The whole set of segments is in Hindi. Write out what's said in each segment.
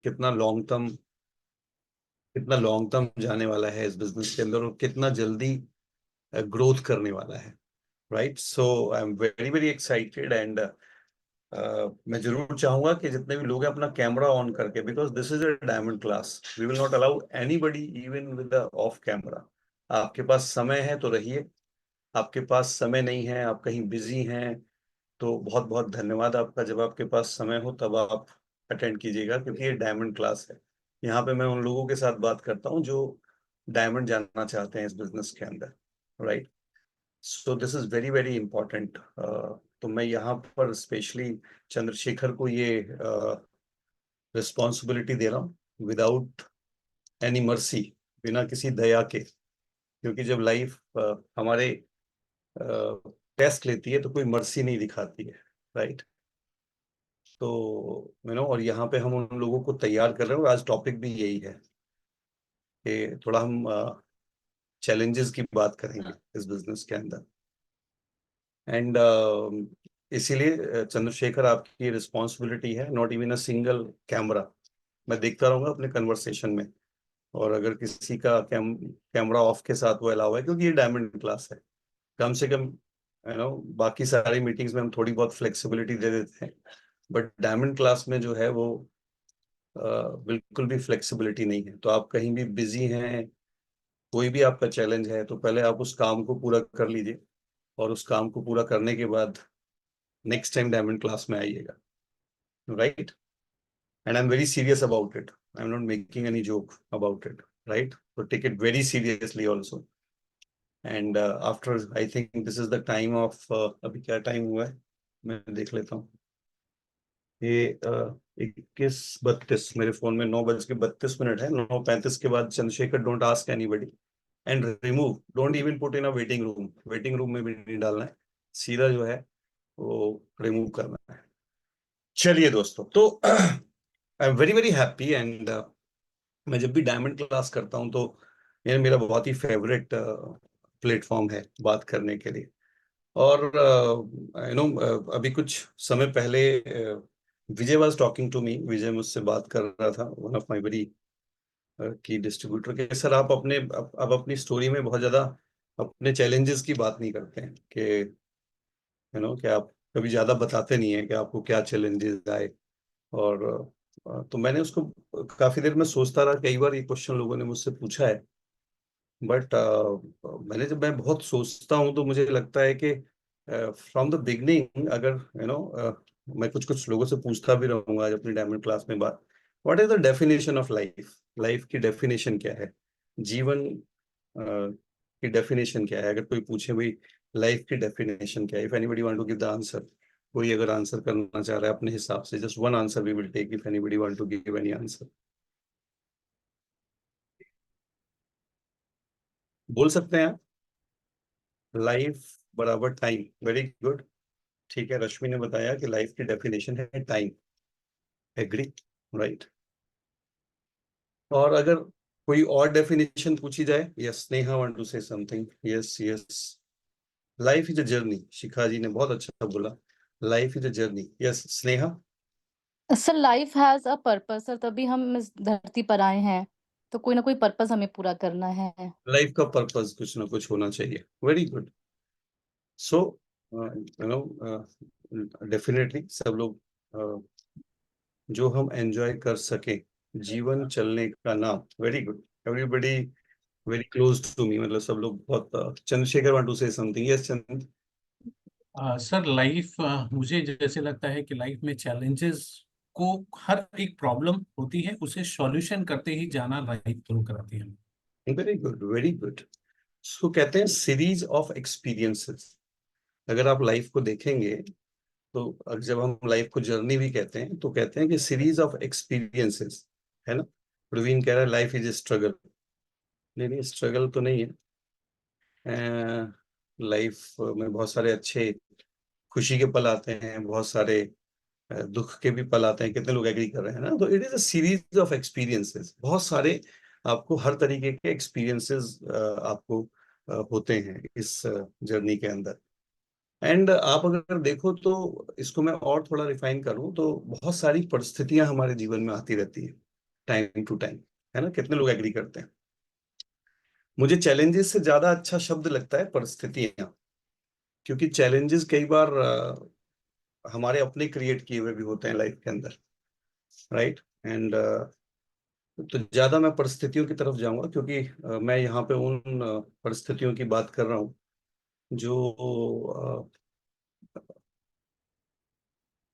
कितना लॉन्ग टर्म जाने वाला है इस बिजनेस के अंदर और कितना जल्दी ग्रोथ करने वाला है। Right, so I am very very excited and मैं जरूर चाहूंगा कि जितने भी लोग हैं अपना कैमरा ऑन करके, because this is a diamond class, we will not allow anybody even with off camera. आपके पास समय है तो रहिए, आपके पास समय नहीं है, आप कहीं बिजी हैं, तो बहुत बहुत धन्यवाद आपका। जब आपके पास समय हो तब आप अटेंड कीजिएगा, क्योंकि ये डायमंड क्लास है। यहाँ पे मैं उन लोगों के साथ बात करता हूँ जो डायमंड जानना चाहते हैं इस बिजनेस के अंदर। Right, so this is very very important. तो मैं यहाँ पर स्पेशली चंद्रशेखर को ये रिस्पॉन्सिबिलिटी दे रहा हूँ विदाउट एनी मर्सी, बिना किसी दया के, क्योंकि जब लाइफ हमारे टेस्ट लेती है तो कोई मर्सी नहीं दिखाती है। राइट, तो और यहाँ पे हम उन लोगों को तैयार कर रहे हैं और आज टॉपिक भी यही है कि थोड़ा हम चैलेंजेस की बात करेंगे इस बिजनेस के अंदर। एंड इसीलिए चंद्रशेखर, आपकी रिस्पॉन्सिबिलिटी है, not even a single camera. मैं देखता रहूंगा अपने कन्वर्सेशन में, और अगर किसी का कैमरा ऑफ के साथ वो अलाउ है, क्योंकि ये डायमंड क्लास है, कम से कम बाकी सारी मीटिंग्स में हम थोड़ी बहुत फ्लेक्सिबिलिटी दे देते हैं, बट डायमंड क्लास में जो है वो बिल्कुल भी फ्लेक्सिबिलिटी नहीं है। तो आप कहीं भी बिजी हैं, कोई भी आपका चैलेंज है, तो पहले आप उस काम को पूरा कर लीजिए, और उस काम को पूरा करने के बाद नेक्स्ट टाइम डायमंड क्लास में आइएगा। Right, and I am very serious about it, I am not making any joke about it. Right, तो take it very seriously also. And after, I think this is the time of, अभी क्या टाइम हुआ है मैं देख लेता हूँ। ये 21:32 मेरे फोन में, 9:32 है। 9:35 के बाद Chandrashekhar, don't ask anybody and remove, don't even put in a waiting room, waiting room में भी नहीं डालना है, सीधा जो है वो रिमूव करना है। चलिए दोस्तों, तो आई am very very happy and मैं जब भी डायमंड क्लास करता हूँ तो ये मेरा बहुत ही फेवरेट प्लेटफॉर्म है बात करने के लिए। और अभी कुछ समय पहले विजय वॉज टॉकिंग टू मी, विजय मुझसे बात कर रहा था, वन ऑफ माई वेरी की डिस्ट्रीब्यूटर के, सर आप अब अपनी स्टोरी में बहुत ज्यादा अपने चैलेंजेस की बात नहीं करते हैं, कि कि आप कभी ज्यादा बताते नहीं है कि आपको क्या चैलेंजेस आए। और तो मैंने उसको, काफी देर में सोचता रहा, कई बार ये क्वेश्चन लोगों ने मुझसे पूछा है, बट जब मैं बहुत सोचता हूँ तो मुझे लगता है कि फ्रॉम द बिगनिंग, अगर मैं कुछ कुछ लोगों से पूछता भी रहूंगा आज अपनी डायमंड क्लास में बात, what is the definition of life, life की डेफिनेशन क्या है, जीवन की डेफिनेशन क्या है, अगर कोई पूछे भाई लाइफ की डेफिनेशन क्या है, if anybody want to give the answer, कोई अगर आंसर करना चाह रहा है अपने हिसाब से, just one answer we will take, if anybody want to give any answer, बोल सकते हैं आप। लाइफ बराबर टाइम, वेरी गुड। ठीक है, रश्मि ने बताया कि लाइफ की डेफिनेशन है टाइम, एग्री, राइट। और अगर कोई और डेफिनेशन पूछी जाए, yes Sneha want to say something, yes yes. Life is a journey, Shikha ji ने बहुत अच्छा बोला, life is a journey, yes Sneha. Sir life has a purpose sir, तभी हम इस धरती पर आए हैं, तो कोई ना कोई पर्पस हमें पूरा करना है। लाइफ का पर्पस कुछ ना कुछ होना चाहिए, वेरी गुड। सो डेफिनेटली सब लोग जो हम एंजॉय कर सके, जीवन चलने का नाम, very good, everybody very close to me, मतलब सब लोग बहुत Chandrashekhar want to say something, yes Chandra. Sir life, मुझे जैसे लगता है कि लाइफ में चैलेंजेस को, हर एक प्रॉब्लम होती है उसे सॉल्यूशन करते ही जाना लाइफ ग्रो कराती है। Very good, very good. So कहते हैं सीरीज ऑफ एक्सपीरियंसेस। अगर आप लाइफ को देखेंगे तो जब हम लाइफ को जर्नी भी कहते हैं तो कहते हैं कि सीरीज ऑफ एक्सपीरियंसेस, है ना। प्रवीण कह रहा है लाइफ इज स्ट्रगल, नहीं नहीं स्ट्रगल तो नहीं है। लाइफ में बहुत सारे अच्छे खुशी के पल आते हैं, बहुत सारे दुख के भी पल आते हैं, कितने लोग एग्री कर रहे हैं ना। तो it is a series of experiences, बहुत सारे आपको हर तरीके के एक्सपीरियंसेस आपको होते हैं इस जर्नी के अंदर। एंड आप अगर देखो तो इसको मैं और थोड़ा रिफाइन करूं तो बहुत सारी परिस्थितियां हमारे जीवन में आती रहती हैं, टाइम टू टाइम, है ना? कितने लोग एग्री करते हैं? मुझे चैलेंजेस से ज्यादा अच्छा शब्द लगता है परिस्थितियां, क्योंकि चैलेंजेस कई बार हमारे अपने क्रिएट किए हुए भी होते हैं लाइफ के अंदर, राइट? एंड तो ज्यादा मैं परिस्थितियों की तरफ जाऊंगा, क्योंकि मैं यहाँ पे उन परिस्थितियों की बात कर रहा हूँ जो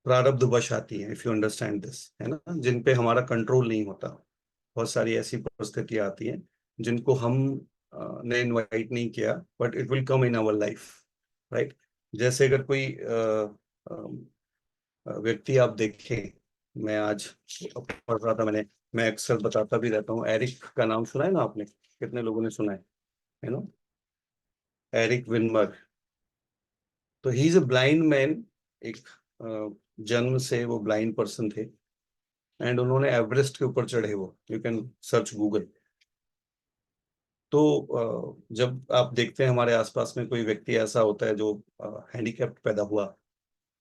प्रारब्धवश आती हैं, इफ यू अंडरस्टैंड दिस, है ना? जिन पे हमारा कंट्रोल नहीं होता। बहुत सारी ऐसी परिस्थितियां आती हैं जिनको हम ने इनवाइट नहीं किया, but it will come in our life, right? जैसे अगर कोई व्यक्ति आप देखें, मैं आज पढ़ रहा था, मैं अक्सर बताता भी रहता हूँ, एरिक का नाम सुना है ना आपने? कितने लोगों ने सुना है ना? एरिक विनमर। तो he is a blind man. एक जन्म से वो ब्लाइंड पर्सन थे, एंड उन्होंने एवरेस्ट के ऊपर चढ़े, वो यू कैन सर्च गूगल। तो जब आप देखते हैं हमारे आसपास में कोई व्यक्ति ऐसा होता है जो हैंडीकैप्ड पैदा हुआ,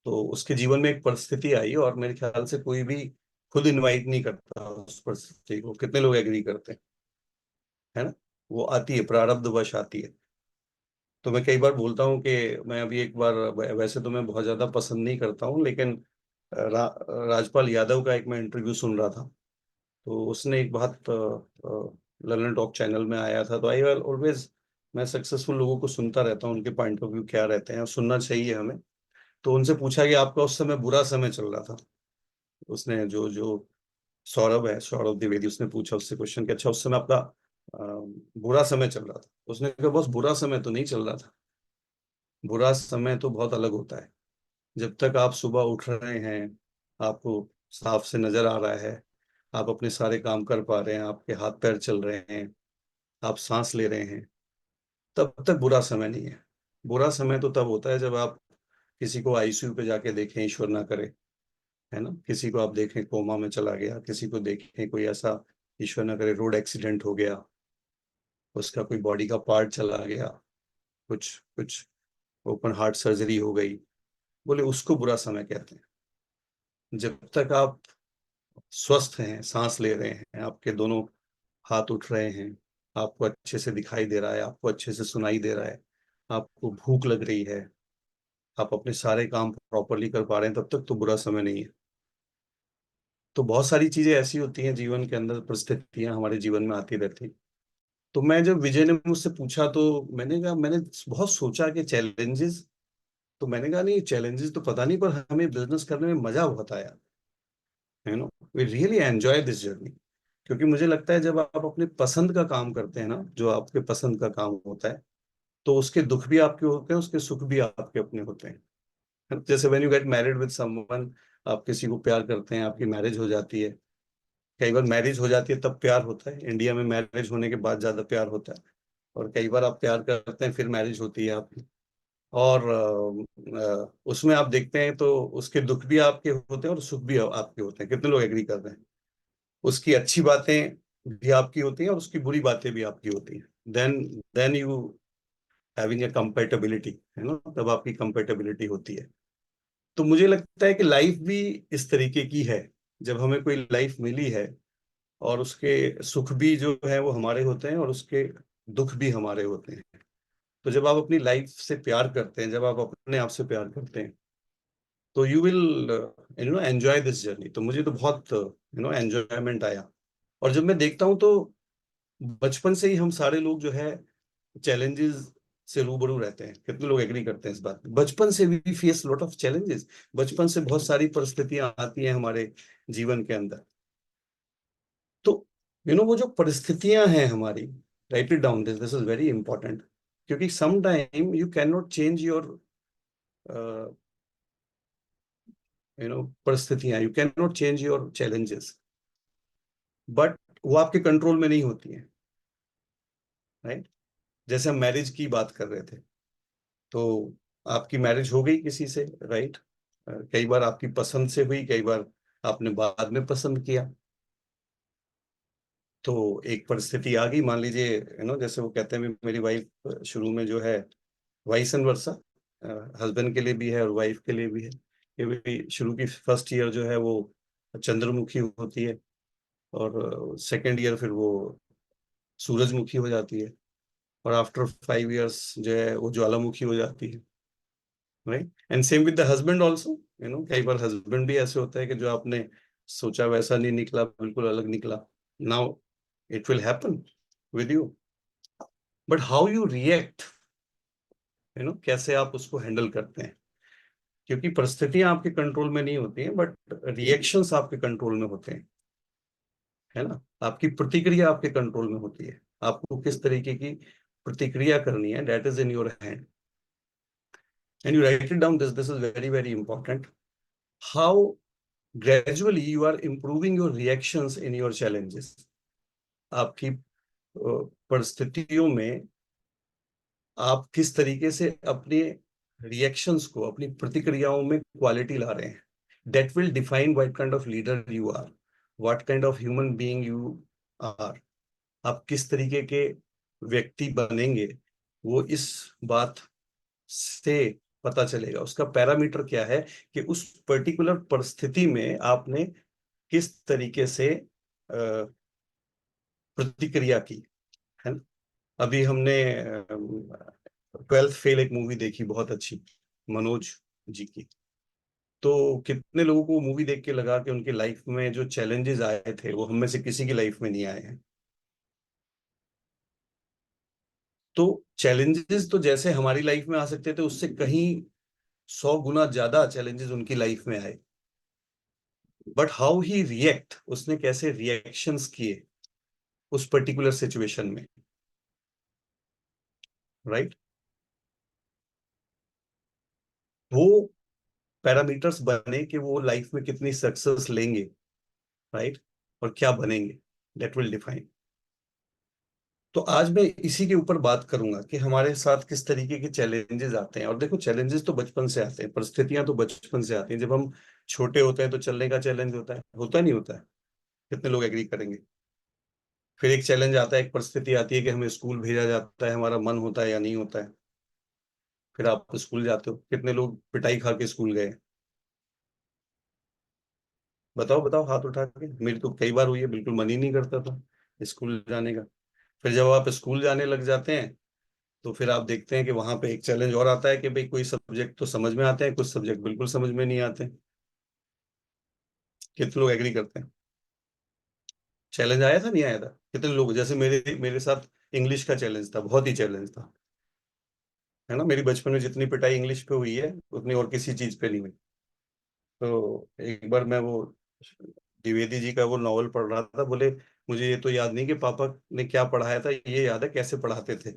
तो उसके जीवन में एक परिस्थिति आई, और मेरे ख्याल से कोई भी खुद इनवाइट नहीं करता उस परिस्थिति को। कितने लोग एग्री करते हैं? है ना? वो आती है, प्रारब्धवश आती है। तो मैं कई बार बोलता हूँ कि मैं अभी एक बार, वैसे तो मैं बहुत ज्यादा पसंद नहीं करता हूँ, लेकिन राजपाल यादव का एक मैं इंटरव्यू सुन रहा था, तो उसने एक बात, लर्नर टॉक चैनल में आया था, तो आई ऑलवेज, मैं सक्सेसफुल लोगों को सुनता रहता हूँ, उनके पॉइंट ऑफ व्यू क्या रहते हैं, और सुनना चाहिए हमें। तो उनसे पूछा कि आपका उस समय बुरा समय चल रहा था, उसने जो जो सौरभ है, सौरभ द्विवेदी, उसने पूछा उससे क्वेश्चन कि अच्छा उस समय आपका बुरा समय चल रहा था? उसने कहा बस बुरा समय तो नहीं चल रहा था, बुरा समय तो बहुत अलग होता है। जब तक आप सुबह उठ रहे हैं, आपको साफ से नजर आ रहा है, आप अपने सारे काम कर पा रहे हैं, आपके हाथ पैर चल रहे हैं, आप सांस ले रहे हैं, तब तक बुरा समय नहीं है। बुरा समय तो तब होता है जब आप किसी को आईसीयू पे जाके देखें, ईश्वर ना करे, है ना? किसी को आप देखें कोमा में चला गया, किसी को देखें कोई ऐसा, ईश्वर ना करे, रोड एक्सीडेंट हो गया, उसका कोई बॉडी का पार्ट चला गया, कुछ कुछ ओपन हार्ट सर्जरी हो गई, बोले उसको बुरा समय कहते हैं। जब तक आप स्वस्थ हैं, सांस ले रहे हैं, आपके दोनों हाथ उठ रहे हैं, आपको अच्छे से दिखाई दे रहा है, आपको अच्छे से सुनाई दे रहा है, आपको भूख लग रही है, आप अपने सारे काम प्रॉपरली कर पा रहे हैं, तब तक तो बुरा समय नहीं है। तो बहुत सारी चीजें ऐसी होती हैं जीवन के अंदर, परिस्थितियां हमारे जीवन में आती रहती। तो मैं, जब विजय ने मुझसे पूछा, तो मैंने कहा, मैंने बहुत सोचा कि चैलेंजेस, तो मैंने कहा नहीं, चैलेंजेस तो पता नहीं, पर हमें बिजनेस करने में मजा बहुत आया, है ना? We really enjoy this journey. क्योंकि मुझे लगता है जब आप अपने पसंद का काम करते हैं ना, जो आपके पसंद का काम होता है, तो उसके दुख भी आपके होते हैं, उसके सुख भी आपके अपने होते हैं। जैसे when you get married with someone, आप किसी को प्यार करते हैं, आपकी मैरिज हो जाती है। कई बार मैरिज हो जाती है तब प्यार होता है, इंडिया में मैरिज होने के बाद ज्यादा प्यार होता है। और कई बार आप प्यार करते हैं, फिर मैरिज होती है आपकी, और उसमें आप देखते हैं तो उसके दुख भी आपके होते हैं और सुख भी आपके होते हैं। कितने लोग एग्री कर रहे हैं? उसकी अच्छी बातें भी आपकी होती हैं और उसकी बुरी बातें भी आपकी होती हैं। Then you having a compatibility, है ना? तब आपकी कंपेटेबिलिटी होती है। तो मुझे लगता है कि लाइफ भी इस तरीके की है। जब हमें कोई लाइफ मिली है, और उसके सुख भी जो है वो हमारे होते हैं, और उसके दुख भी हमारे होते हैं। तो जब आप अपनी लाइफ से प्यार करते हैं, जब आप अपने आप से प्यार करते हैं, तो you will enjoy this journey. तो मुझे तो बहुत एंजॉयमेंट आया। और जब मैं देखता हूँ, तो बचपन से ही हम सारे लोग जो है चैलेंजेस से रूबरू रहते हैं। कितने लोग एग्री करते हैं इस बात पे? बचपन से we face lot of challenges. बचपन से बहुत सारी परिस्थितियां आती हैं हमारे जीवन के अंदर। तो वो जो परिस्थितियां हैं हमारी, write it down, this is very important. क्योंकि some time you can not change your परिस्थितियां, you can not change your challenges, but वो आपके कंट्रोल में नहीं होती है, राइट? जैसे हम मैरिज की बात कर रहे थे, तो आपकी मैरिज हो गई किसी से, राइट? कई बार आपकी पसंद से हुई, कई बार आपने बाद में पसंद किया। तो एक परिस्थिति आ गई, मान लीजिए, जैसे वो कहते हैं, मेरी वाइफ शुरू में जो है, वाइस एंड वर्सा, हस्बैंड के लिए भी है और वाइफ के लिए भी है, कि भाई शुरू की फर्स्ट ईयर जो है वो चंद्रमुखी होती है, और सेकेंड ईयर फिर वो सूरजमुखी हो जाती है, और आफ्टर 5 years जो है वो ज्वालामुखी हो जाती है, right. And same with the husband also, कई बार हस्बैंड भी ऐसे होता है कि जो आपने सोचा वैसा नहीं निकला, बिल्कुल अलग निकला। Now it will happen with you, but how you react, कैसे आप उसको हैंडल करते हैं, क्योंकि परिस्थितियां आपके कंट्रोल में नहीं होती हैं, बट रिएक्शंस आपके कंट्रोल में होते हैं, है ना। आपकी प्रतिक्रिया आपके कंट्रोल में होती है, आपको किस तरीके की प्रतिक्रिया करनी है, that is in your hand. And you right it down, this is very very important. How gradually you are improving your reactions in your challenges। आपकी परिस्थितियों में आप किस तरीके से अपने रिएक्शंस को, अपनी प्रतिक्रियाओं में क्वालिटी ला रहे हैं, that will define what kind of leader you are, what kind of human being you are। आप किस तरीके के व्यक्ति बनेंगे, वो इस बात से पता चलेगा। उसका पैरामीटर क्या है कि उस पर्टिकुलर परिस्थिति में आपने किस तरीके से प्रतिक्रिया की, है ना। अभी हमने 12th फेल एक मूवी देखी, बहुत अच्छी, मनोज जी की। तो कितने लोगों को मूवी देख के लगा कि उनकी लाइफ में जो चैलेंजेस आए थे वो हम में से किसी की लाइफ में नहीं आए हैं। तो चैलेंजेस तो जैसे हमारी लाइफ में आ सकते थे, उससे कहीं 100 गुना ज्यादा चैलेंजेस उनकी लाइफ में आए, बट हाउ ही रिएक्ट, उसने कैसे रिएक्शंस किए उस पर्टिकुलर सिचुएशन में, राइट। वो पैरामीटर्स बने कि वो लाइफ में कितनी सक्सेस लेंगे, राइट, और क्या बनेंगे, दैट विल डिफाइन। तो आज मैं इसी के ऊपर बात करूंगा कि हमारे साथ किस तरीके के चैलेंजेस आते हैं। और देखो, चैलेंजेस तो बचपन से आते हैं, परिस्थितियां तो बचपन से आती हैं। जब हम छोटे होते हैं तो चलने का चैलेंज होता है नहीं होता है, कितने लोग एग्री करेंगे। फिर एक चैलेंज आता है, एक परिस्थिति आती है कि हमें स्कूल भेजा जाता है, हमारा मन होता है या नहीं होता है। फिर आप स्कूल जाते हो, कितने लोग पिटाई खा के स्कूल गए, बताओ बताओ हाथ उठा के। मेरी तो कई बार हुई है, बिल्कुल मन ही नहीं करता था स्कूल जाने का। फिर जब आप स्कूल जाने लग जाते हैं तो फिर आप देखते हैं कि वहां पे एक चैलेंज और आता है कि भाई कोई सब्जेक्ट तो समझ में आते हैं, कुछ सब्जेक्ट बिल्कुल समझ में नहीं आते। कितने लोग एग्री करते हैं? चैलेंज आया था नहीं आया था? कितने लोग, जैसे मेरे मेरे साथ इंग्लिश का चैलेंज था, बहुत ही चैलेंज था, है ना। मेरी बचपन में जितनी पिटाई इंग्लिश पे हुई है उतनी और किसी चीज पे नहीं हुई। तो एक बार मैं वो द्विवेदी जी का वो नॉवल पढ़ रहा था, बोले मुझे ये तो याद नहीं कि पापा ने क्या पढ़ाया था, ये याद है कैसे पढ़ाते थे,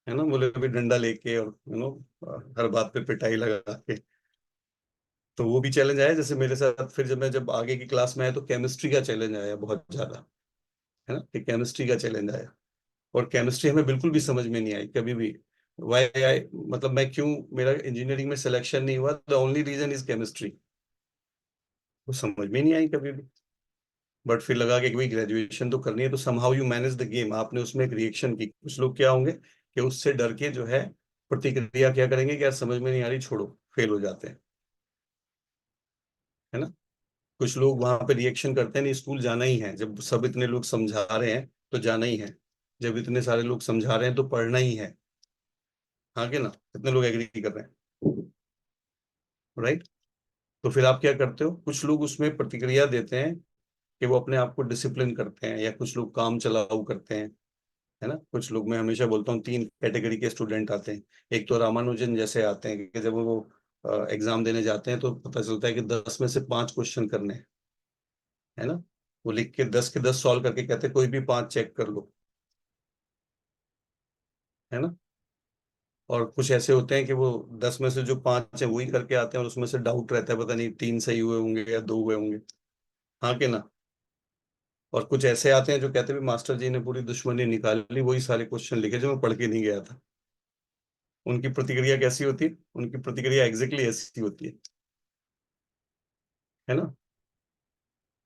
है ना। बोले अभी डंडा लेके और हर बात पे पिटाई लगा के। तो वो भी चैलेंज आया जैसे मेरे साथ। फिर जब आगे की क्लास में आया तो केमिस्ट्री का चैलेंज आया बहुत ज्यादा, है ना, कि केमिस्ट्री का चैलेंज आया। और केमिस्ट्री हमें बिल्कुल भी समझ में नहीं आई कभी भी। वाई आई, मतलब मैं क्यों, मेरा इंजीनियरिंग में सिलेक्शन नहीं हुआ, the only reason is chemistry. वो समझ में नहीं आई कभी भी। बट फिर लगा कि भाई ग्रेजुएशन तो करनी है, तो somehow you manage the game. आपने उसमें एक रिएक्शन की। कुछ लोग क्या होंगे कि उससे डर के जो है प्रतिक्रिया क्या करेंगे कि यार समझ में नहीं आ रही, छोड़ो, फेल हो जाते हैं, है ना। कुछ लोग वहां पे रिएक्शन करते हैं, नहीं स्कूल जाना ही है, जब सब इतने लोग समझा रहे हैं तो जाना ही है, जब इतने सारे लोग समझा रहे हैं तो पढ़ना ही है। हाँ कि ना, कितने लोग एग्री कर रहे हैं, राइट। तो फिर आप क्या करते हो, कुछ लोग उसमें प्रतिक्रिया देते हैं कि वो अपने आप को डिसिप्लिन करते हैं, या कुछ लोग काम चलाऊ करते हैं, है ना। कुछ लोग, मैं हमेशा बोलता हूँ, 3 कैटेगरी के स्टूडेंट आते हैं। एक तो रामानुजन जैसे आते हैं कि जब वो एग्जाम देने जाते हैं तो पता चलता है कि 10 में से 5 क्वेश्चन करने हैं, है ना। वो लिख के 10 के 10 सॉल्व करके कहते हैं कोई भी 5 चेक कर लो, है ना। और कुछ ऐसे होते हैं कि वो 10 में से जो 5 है वही करके आते हैं, और उसमें से डाउट रहता है, पता नहीं 3 सही हुए होंगे या 2 हुए होंगे, हाँ कि ना। और कुछ ऐसे आते हैं जो कहते हैं भी मास्टर जी ने पूरी दुश्मनी निकाल ली, वही सारे क्वेश्चन लिखे जो मैं पढ़ के नहीं गया था। उनकी प्रतिक्रिया कैसी होती है? उनकी प्रतिक्रिया एग्जैक्टली ऐसी होती है ना।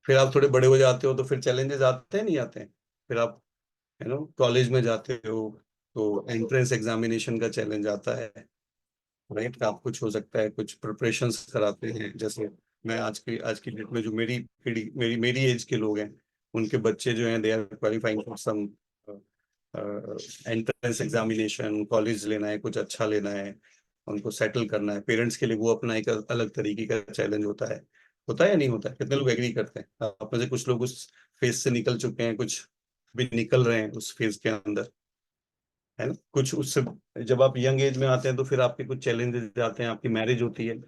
फिर आप थोड़े बड़े हो जाते हो तो फिर चैलेंजेस आते हैं नहीं आते हैं। फिर आप, कॉलेज में जाते हो तो एंट्रेंस एग्जामिनेशन का चैलेंज आता है, राइट। आप कुछ हो सकता है कुछ प्रिपरेशंस कराते हैं, जैसे मैं आज की डेट में जो मेरी पीढ़ी मेरी एज के लोग हैं, उनके बच्चे जो हैं they are qualifying for some entrance examination, college लेना है, कुछ अच्छा लेना है, उनको सेटल करना है। पेरेंट्स के लिए वो अपना एक अलग तरीके का चैलेंज होता है या नहीं होता है? कितने लोग एग्री करते हैं? आप में से कुछ लोग उस फेज से निकल चुके हैं, कुछ भी निकल रहे हैं उस फेज के अंदर, है ना? कुछ उससे जब आप यंग एज में आते हैं तो फिर आपके कुछ चैलेंजेस आते हैं, आपकी मैरिज होती है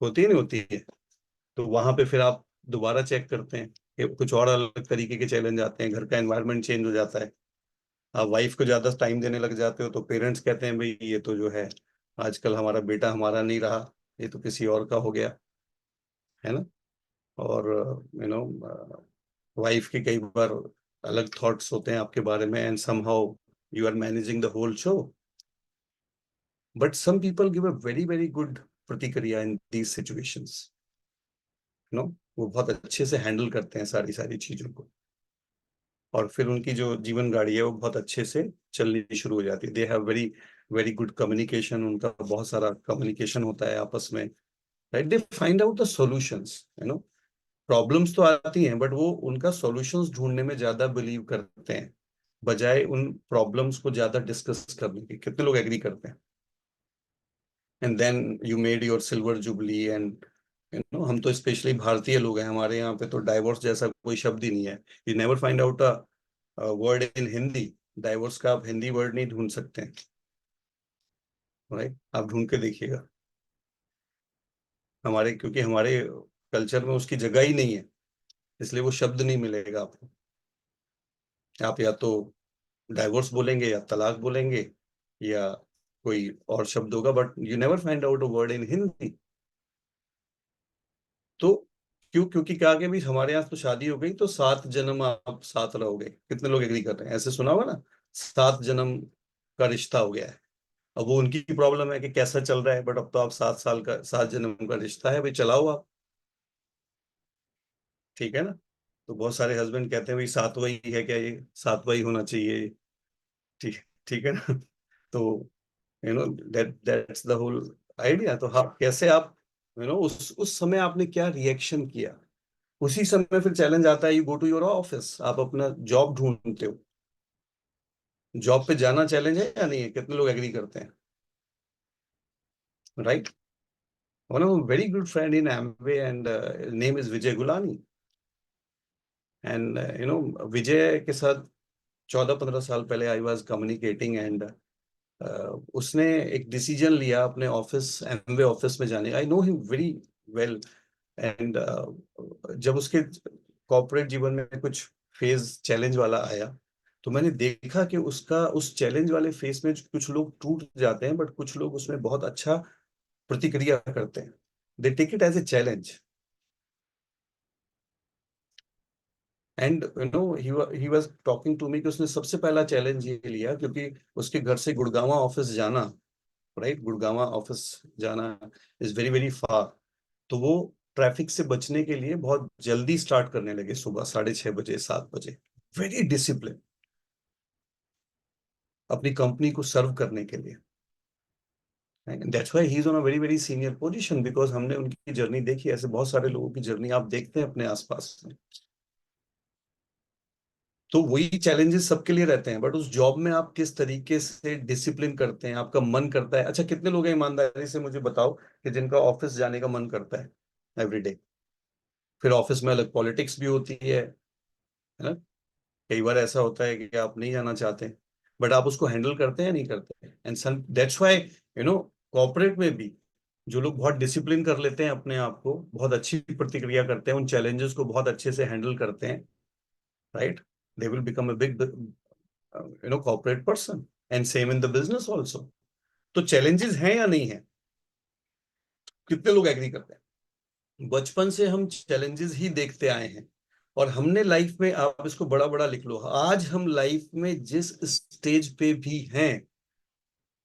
नहीं होती है, तो वहां पे फिर आप दोबारा चेक करते हैं कि कुछ और अलग तरीके के चैलेंज आते हैं, घर का एनवायरनमेंट चेंज हो जाता है, आप वाइफ को ज्यादा टाइम देने लग जाते हो, तो पेरेंट्स कहते हैं भाई ये तो जो है आजकल हमारा बेटा हमारा नहीं रहा, ये तो किसी और का हो गया, है ना? और यू नो वाइफ के कई बार अलग थॉट्स होते हैं आपके बारे में, and somehow you are managing the whole show, but some people give a very very good प्रतिक्रिया इन दीज सिचुएशंस, नो, वो बहुत अच्छे से हैंडल करते हैं सारी सारी चीजों को, और फिर उनकी जो जीवन गाड़ी है वो बहुत अच्छे से चलनी शुरू हो जाती है। They have very very good communication, उनका बहुत सारा कम्युनिकेशन होता है आपस में, right? They find out the solutions, problems तो आती हैं बट वो उनका सॉल्यूशंस ढूंढने में ज्यादा बिलीव करते हैं, बजाय उन प्रॉब्लम्स को ज्यादा डिस्कस करने के। कितने लोग एग्री करते हैं? And then you made your silver jubilee, and हम तो स्पेशली भारतीय लोग हैं, हमारे यहाँ पे तो डाइवोर्स जैसा कोई शब्द ही नहीं है। You never find out a word in Hindi, divorce का आप हिंदी वर्ड नहीं ढूंढ सकते हैं, राइट? आप ढूंढ के देखिएगा, क्योंकि हमारे कल्चर में उसकी जगह ही नहीं है, इसलिए वो शब्द नहीं मिलेगा आपको। आप या तो डाइवोर्स बोलेंगे या तलाक बोलेंगे या कोई और शब्द होगा, but you never find out a word in Hindi. तो क्योंकि क्या आगे भी हमारे यहाँ तो शादी हो गई तो 7 जन्म आप साथ रहोगे, कितने लोग एग्री कर रहे हैं? ऐसे सुना होगा ना, 7 जन्म का रिश्ता हो गया है। अब वो उनकी प्रॉब्लम है कि कैसा चल रहा है, बट अब तो आप 7 साल का 7 जन्म का रिश्ता है भाई, चलाओ आप, ठीक है ना? तो बहुत सारे हस्बैंड कहते हैं भाई सातवां ही है क्या, ये सातवां ही होना चाहिए, ठीक ठीक है ना? तो दैट्स द होल आइडिया। तो हाँ, कैसे आप उस समय आपने क्या रिएक्शन किया, उसी समय फिर चैलेंज आता है, you go to your office, आप अपना जॉब ढूंढते हो। जॉब पे जाना चैलेंज है या नहीं है? कितने लोग एग्री करते हैं, right? One of very good friend in Amway and name is Vijay Gulani, and Vijay के साथ 14-15 साल पहले आई वॉज कम्युनिकेटिंग, एंड उसने एक डिसीजन लिया अपने ऑफिस, एमवे ऑफिस में जाने। I know him very well, and जब उसके कॉर्पोरेट जीवन में कुछ फेज चैलेंज वाला आया, तो मैंने देखा कि उसका उस चैलेंज वाले फेज में कुछ लोग टूट जाते हैं, बट कुछ लोग उसमें बहुत अच्छा प्रतिक्रिया करते हैं, they take it as a challenge. And he was talking to me कि उसने सबसे पहला चैलेंज ये लिया, क्योंकि उसके घर से गुड़गांव ऑफिस जाना, राइट, गुड़गांव ऑफिस जाना इज वेरी वेरी फार, तो वो ट्रैफिक से बचने के लिए बहुत जल्दी स्टार्ट करने लगे, सुबह 6:30 बजे 7 बजे, वेरी डिसिप्लिन, अपनी कंपनी को सर्व करने के लिए। That's why he is on a very very senior position, because हमने उनकी जर्नी देखी। ऐसे बहुत सारे लोगों की जर्नी आप देखते हैं अपने आसपास में। तो वही चैलेंजेस सबके लिए रहते हैं, बट उस जॉब में आप किस तरीके से डिसिप्लिन करते हैं, आपका मन करता है। अच्छा, कितने लोग हैं ईमानदारी से मुझे बताओ कि जिनका ऑफिस जाने का मन करता है एवरीडे? फिर ऑफिस में अलग पॉलिटिक्स भी होती है ना? कई बार ऐसा होता है कि आप नहीं जाना चाहते, बट आप उसको हैंडल करते हैं या नहीं करते? And son that's why corporate में भी जो लोग बहुत डिसिप्लिन कर लेते हैं अपने आप को, बहुत अच्छी प्रतिक्रिया करते हैं, उन चैलेंजेस को बहुत अच्छे से हैंडल करते हैं, right, they will become a big corporate person, and same in the business also. तो चैलेंजेस हैं या नहीं है? कितने लोग एग्री करते हैं? बचपन से हम चैलेंजेस ही देखते आए हैं, और हमने लाइफ में, आप इसको बड़ा बड़ा लिख लो, आज हम लाइफ में जिस स्टेज पे भी हैं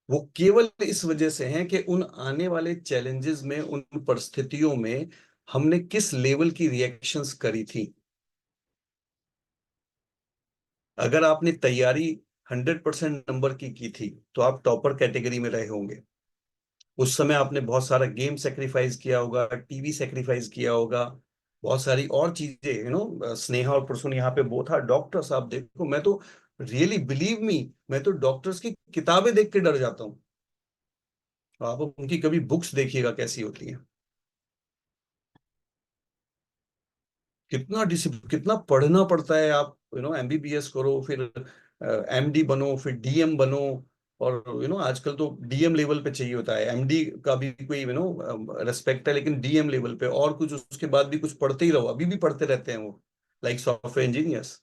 वो केवल इस वजह से हैं कि उन आने वाले चैलेंजेस में, उन परिस्थितियों में हमने किस लेवल की रिएक्शंस करी थी। अगर आपने तैयारी 100% नंबर की थी तो आप टॉपर कैटेगरी में रहे होंगे, उस समय आपने बहुत सारा गेम सेक्रीफाइस किया होगा, टीवी सेक्रीफाइस किया होगा, बहुत सारी और चीजें, स्नेहा और प्रसून यहाँ पे बोथ आर डॉक्टर्स। आप देखो, मैं तो रियली बिलीव मी, मैं तो डॉक्टर्स की किताबें देख के डर जाता हूँ। आप उनकी कभी बुक्स देखिएगा कैसी होती हैं, कितना डिसिप्लिन, कितना पढ़ना पड़ता है। आप एमबीबीएस करो, फिर एमडी बनो, फिर डीएम बनो, और आजकल तो डीएम लेवल पे चाहिए होता है। एमडी का भी कोई रेस्पेक्ट है, लेकिन डीएम लेवल पे और कुछ, उसके बाद भी कुछ पढ़ते ही रहो, अभी भी पढ़ते रहते हैं वो, लाइक सॉफ्टवेयर इंजीनियर्स।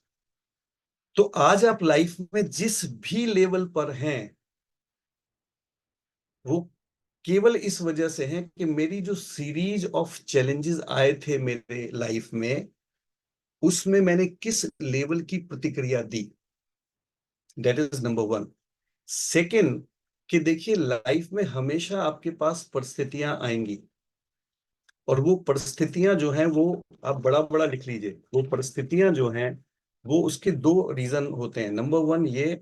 तो आज आप लाइफ में जिस भी लेवल पर हैं, वो केवल इस वजह से है कि मेरी जो सीरीज ऑफ चैलेंजेस आए थे मेरे लाइफ में, उसमें मैंने किस लेवल की प्रतिक्रिया दी। That is number one. Second, कि देखिए लाइफ में हमेशा आपके पास परिस्थितियां आएंगी, और वो परिस्थितियां जो हैं वो आप बड़ा बड़ा लिख लीजिए। वो परिस्थितियां जो हैं वो, उसके दो रीजन होते हैं। नंबर वन ये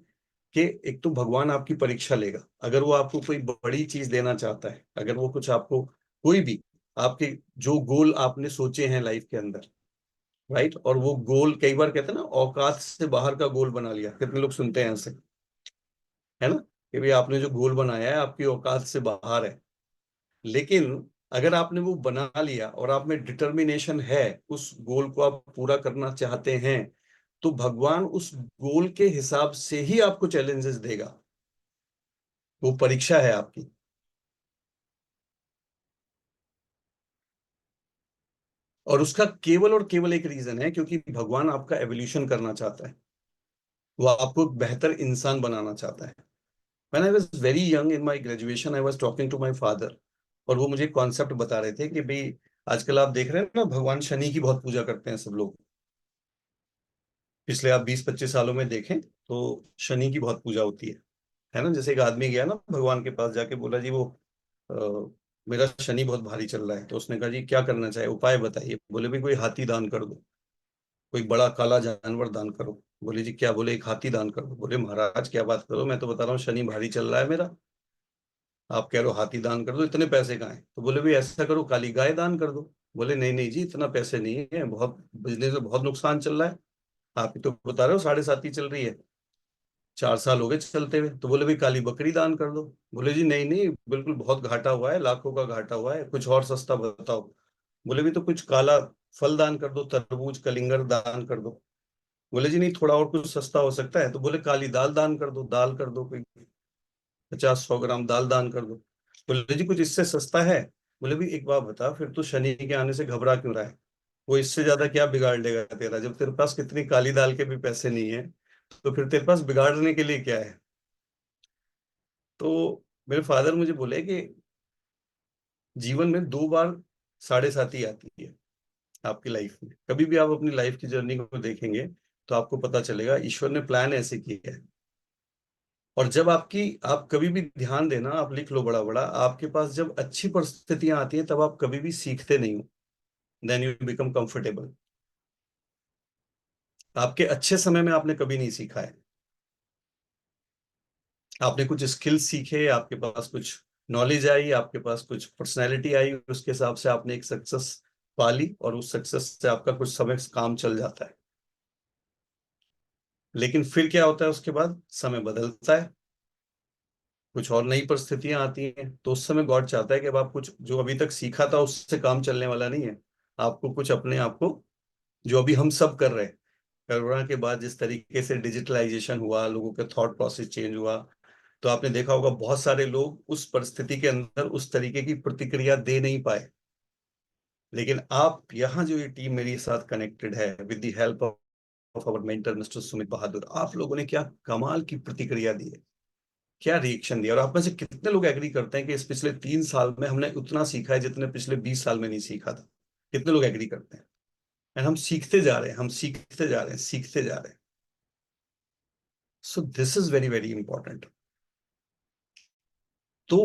कि एक तो भगवान आपकी परीक्षा लेगा। अगर वो आपको कोई बड़ी चीज देना चाहता है, अगर वो कुछ आपको, कोई भी आपके जो गोल आपने सोचे हैं लाइफ के अंदर, राइट, और वो गोल कई बार कहते हैं ना, औकात से बाहर का गोल बना लिया, कितने लोग सुनते हैं ऐसे, है ना, कि भाई आपने जो गोल बनाया है आपकी औकात से बाहर है। लेकिन अगर आपने वो बना लिया और आप में डिटर्मिनेशन है, उस गोल को आप पूरा करना चाहते हैं, तो भगवान उस गोल के हिसाब से ही आपको चैलेंजेस देगा। वो परीक्षा है आपकी। और उसका केवल और केवल एक रीजन है, क्योंकि भगवान आपका एवोल्यूशन करना चाहता है, वो आपको एक बेहतर इंसान बनाना चाहता है। When I was very young in my graduation, I was talking to my father, और वो मुझे कॉन्सेप्ट बता रहे थे कि भाई आजकल आप देख रहे हैं ना, भगवान शनि की बहुत पूजा करते हैं सब लोग। पिछले आप 20-25 सालों में देखें तो शनि की बहुत पूजा होती है ना। जैसे एक आदमी गया ना भगवान के पास, जाके बोला जी वो मेरा शनि बहुत भारी चल रहा है। तो उसने कहा जी क्या करना चाहिए, उपाय बताइए। बोले भी कोई हाथी दान कर दो, कोई बड़ा काला जानवर दान करो। बोले जी क्या, बोले एक हाथी दान कर दो। बोले महाराज क्या बात करो, मैं तो बता रहा हूँ शनि भारी चल रहा है मेरा, आप कह रहे हो हाथी दान कर दो, इतने पैसे कहाँ हैं। तो बोले भी ऐसा करो काली गाय दान कर दो। बोले नहीं नहीं जी, इतना पैसे नहीं है, बहुत बिजनेस में बहुत नुकसान चल रहा है। आप ही तो बता रहे हो 7.5 चल रही है, 4 साल हो गए चलते हुए। तो बोले भी काली बकरी दान कर दो। बोले जी नहीं नहीं, बिल्कुल बहुत घाटा हुआ है, लाखों का घाटा हुआ है, कुछ और सस्ता बताओ। बोले भी तो कुछ काला फल दान कर दो, तरबूज कलिंगर दान कर दो। बोले जी नहीं, थोड़ा और कुछ सस्ता हो सकता है। तो बोले काली दाल दान कर दो, दाल कर दो, कोई 50-100 ग्राम दाल दान कर दो। बोले जी कुछ इससे सस्ता है। बोले भी एक बात बता, फिर तू शनि के आने से घबरा क्यों रहा है, वो इससे ज्यादा क्या बिगाड़ लेगा तेरा, जब तेरे पास कितनी काली दाल के भी पैसे नहीं है, तो फिर तेरे पास बिगाड़ने के लिए क्या है। तो मेरे फादर मुझे बोले कि जीवन में 2 बार 7.5 आती है आपकी लाइफ में। कभी भी आप अपनी लाइफ की जर्नी को देखेंगे तो आपको पता चलेगा ईश्वर ने प्लान ऐसे किया है। और जब आप कभी भी ध्यान देना, आप लिख लो बड़ा बड़ा, आपके पास जब अच्छी परिस्थितियां आती हैं तब आप कभी भी सीखते नहीं हो, देन यू बिकम कंफर्टेबल। आपके अच्छे समय में आपने कभी नहीं सीखा है, आपने कुछ स्किल्स सीखे, आपके पास कुछ नॉलेज आई, आपके पास कुछ पर्सनैलिटी आई, उसके हिसाब से आपने एक सक्सेस पा ली, और उस सक्सेस से आपका कुछ समय काम चल जाता है। लेकिन फिर क्या होता है, उसके बाद समय बदलता है, कुछ और नई परिस्थितियां आती हैं, तो उस समय गॉड चाहता है कि अब आप कुछ जो अभी तक सीखा था उससे काम चलने वाला नहीं है। आपको कुछ अपने आप को, जो अभी हम सब कर रहे हैं, कोरोना के बाद जिस तरीके से डिजिटलाइजेशन हुआ, लोगों के थॉट प्रोसेस चेंज हुआ, तो आपने देखा होगा बहुत सारे लोग उस परिस्थिति के अंदर उस तरीके की प्रतिक्रिया दे नहीं पाए। लेकिन आप यहाँ जो ये टीम मेरे साथ कनेक्टेड है, with the help of our mentor mister Sumit Bahadur, आप लोगों ने क्या कमाल की प्रतिक्रिया दी है, क्या रिएक्शन दिया। और आप में से कितने लोग एग्री करते हैं कि इस पिछले 3 साल में हमने उतना सीखा है जितने पिछले 20 साल में नहीं सीखा था। कितने लोग एग्री करते हैं। एंड हम सीखते जा रहे हैं, हम सीखते जा रहे हैं, सीखते जा रहे हैं। So this is very very important. तो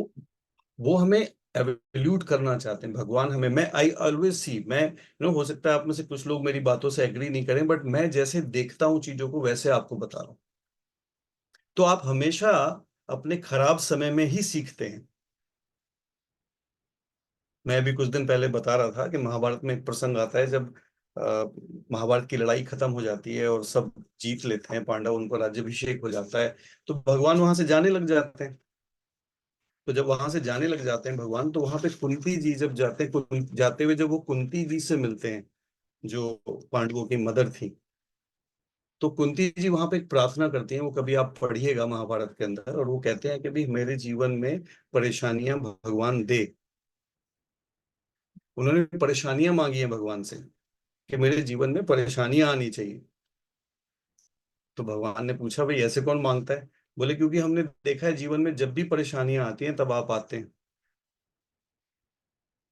वो हमें एवोल्यूट करना चाहते हैं भगवान हमें। मैं आई ऑलवेज सी, मैं हो सकता है आप में से कुछ लोग मेरी बातों से एग्री नहीं करें, बट मैं जैसे देखता हूं चीजों को वैसे आपको बता रहा हूं। तो आप हमेशा अपने खराब समय में ही सीखते हैं। मैं अभी कुछ दिन पहले बता रहा था कि महाभारत में एक प्रसंग आता है जब महाभारत की लड़ाई खत्म हो जाती है और सब जीत लेते हैं पांडव, उनको राज्याभिषेक हो जाता है, तो भगवान वहां से जाने लग जाते हैं। तो जब वहां से जाने लग जाते हैं भगवान, तो वहां पे कुंती जी जब जाते हैं, जाते हुए जब वो कुंती जी से मिलते हैं जो पांडवों की मदर थी, तो कुंती जी वहां पे एक प्रार्थना करती हैं, वो कभी आप पढ़िएगा महाभारत के अंदर, और वो कहते हैं कि भी मेरे जीवन में परेशानियां भगवान दे। उन्होंने परेशानियां मांगी हैं भगवान से कि मेरे जीवन में परेशानियां आनी चाहिए। तो भगवान ने पूछा भाई ऐसे कौन मांगता है? बोले क्योंकि हमने देखा है जीवन में जब भी परेशानियां आती हैं तब आप आते हैं,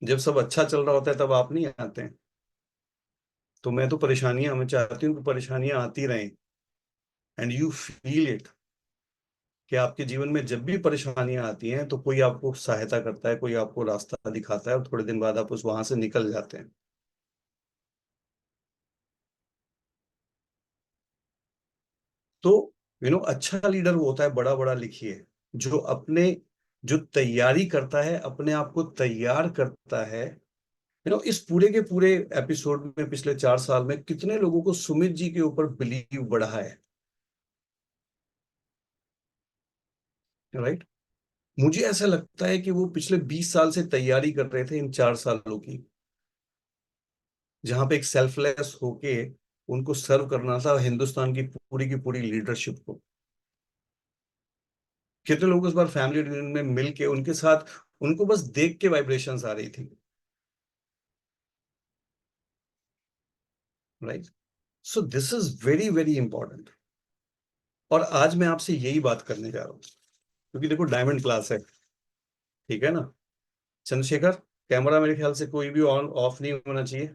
जब सब अच्छा चल रहा होता है तब आप नहीं आते हैं। तो मैं तो परेशानियां, मैं चाहती हूँ कि परेशानियां आती रहें, एंड यू फील इट, कि आपके जीवन में जब भी परेशानियां आती हैं तो कोई आपको सहायता करता है, कोई आपको रास्ता दिखाता है, और थोड़े दिन बाद आप उस वहां से निकल जाते हैं। तो अच्छा लीडर वो होता है, बड़ा बड़ा लिखिए, जो अपने, जो तैयारी करता है, अपने आप को तैयार करता है। इस पूरे के पूरे एपिसोड में पिछले 4 साल में कितने लोगों को सुमित जी के ऊपर बिलीव बढ़ा है, राइट? मुझे ऐसा लगता है कि वो पिछले 20 साल से तैयारी कर रहे थे इन 4 सालों की, जहां पे एक सेल्फलेस होके उनको सर्व करना था हिंदुस्तान की पूरी लीडरशिप को। कितने लोग इस बार फैमिली रियूनियन में मिल के उनके साथ, उनको बस देख के वाइब्रेशंस आ रही थी, right? So this is very very important. और आज मैं आपसे यही बात करने जा रहा हूँ, क्योंकि देखो डायमंड क्लास है, ठीक है ना? चंद्रशेखर, कैमरा मेरे ख्याल से कोई भी ऑन ऑफ नहीं होना चाहिए,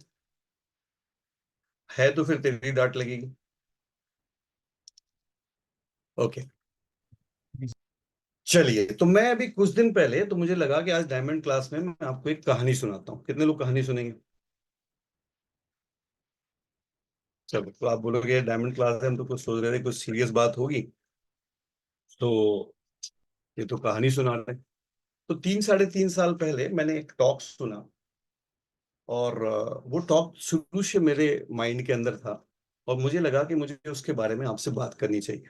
है तो फिर तेरी डांट लगेगी। ओके, चलिए, तो मैं अभी कुछ दिन पहले, तो मुझे लगा कि आज डायमंड क्लास में मैं आपको एक कहानी सुनाता हूँ। कितने लोग कहानी सुनेंगे? चलो, तो आप बोलोगे डायमंड क्लास है, हम तो कुछ सोच रहे थे कुछ सीरियस बात होगी, तो ये तो कहानी सुना रहे हैं। तो 3 साढ़े 3 साल पहले मैंने एक टॉक सुना, और वो टॉक शुरू से मेरे माइंड के अंदर था, और मुझे लगा कि मुझे उसके बारे में आपसे बात करनी चाहिए।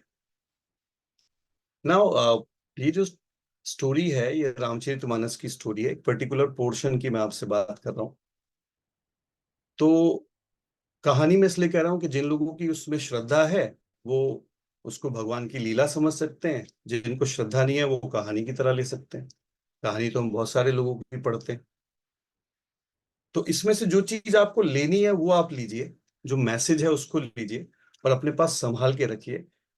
नाउ ये जो स्टोरी है, ये रामचरितमानस की स्टोरी है, एक पर्टिकुलर पोर्शन की मैं आपसे बात कर रहा हूँ। तो कहानी में इसलिए कह रहा हूँ कि जिन लोगों की उसमें श्रद्धा है वो उसको भगवान की लीला समझ सकते हैं, जिनको श्रद्धा नहीं है वो कहानी की तरह ले सकते हैं। कहानी तो हम बहुत सारे लोगों की पढ़ते हैं। तो इसमें से जो चीज आपको लेनी है वो आप लीजिए, जो मैसेज है उसको लीजिए, और अपने पास संभाल के रखिए,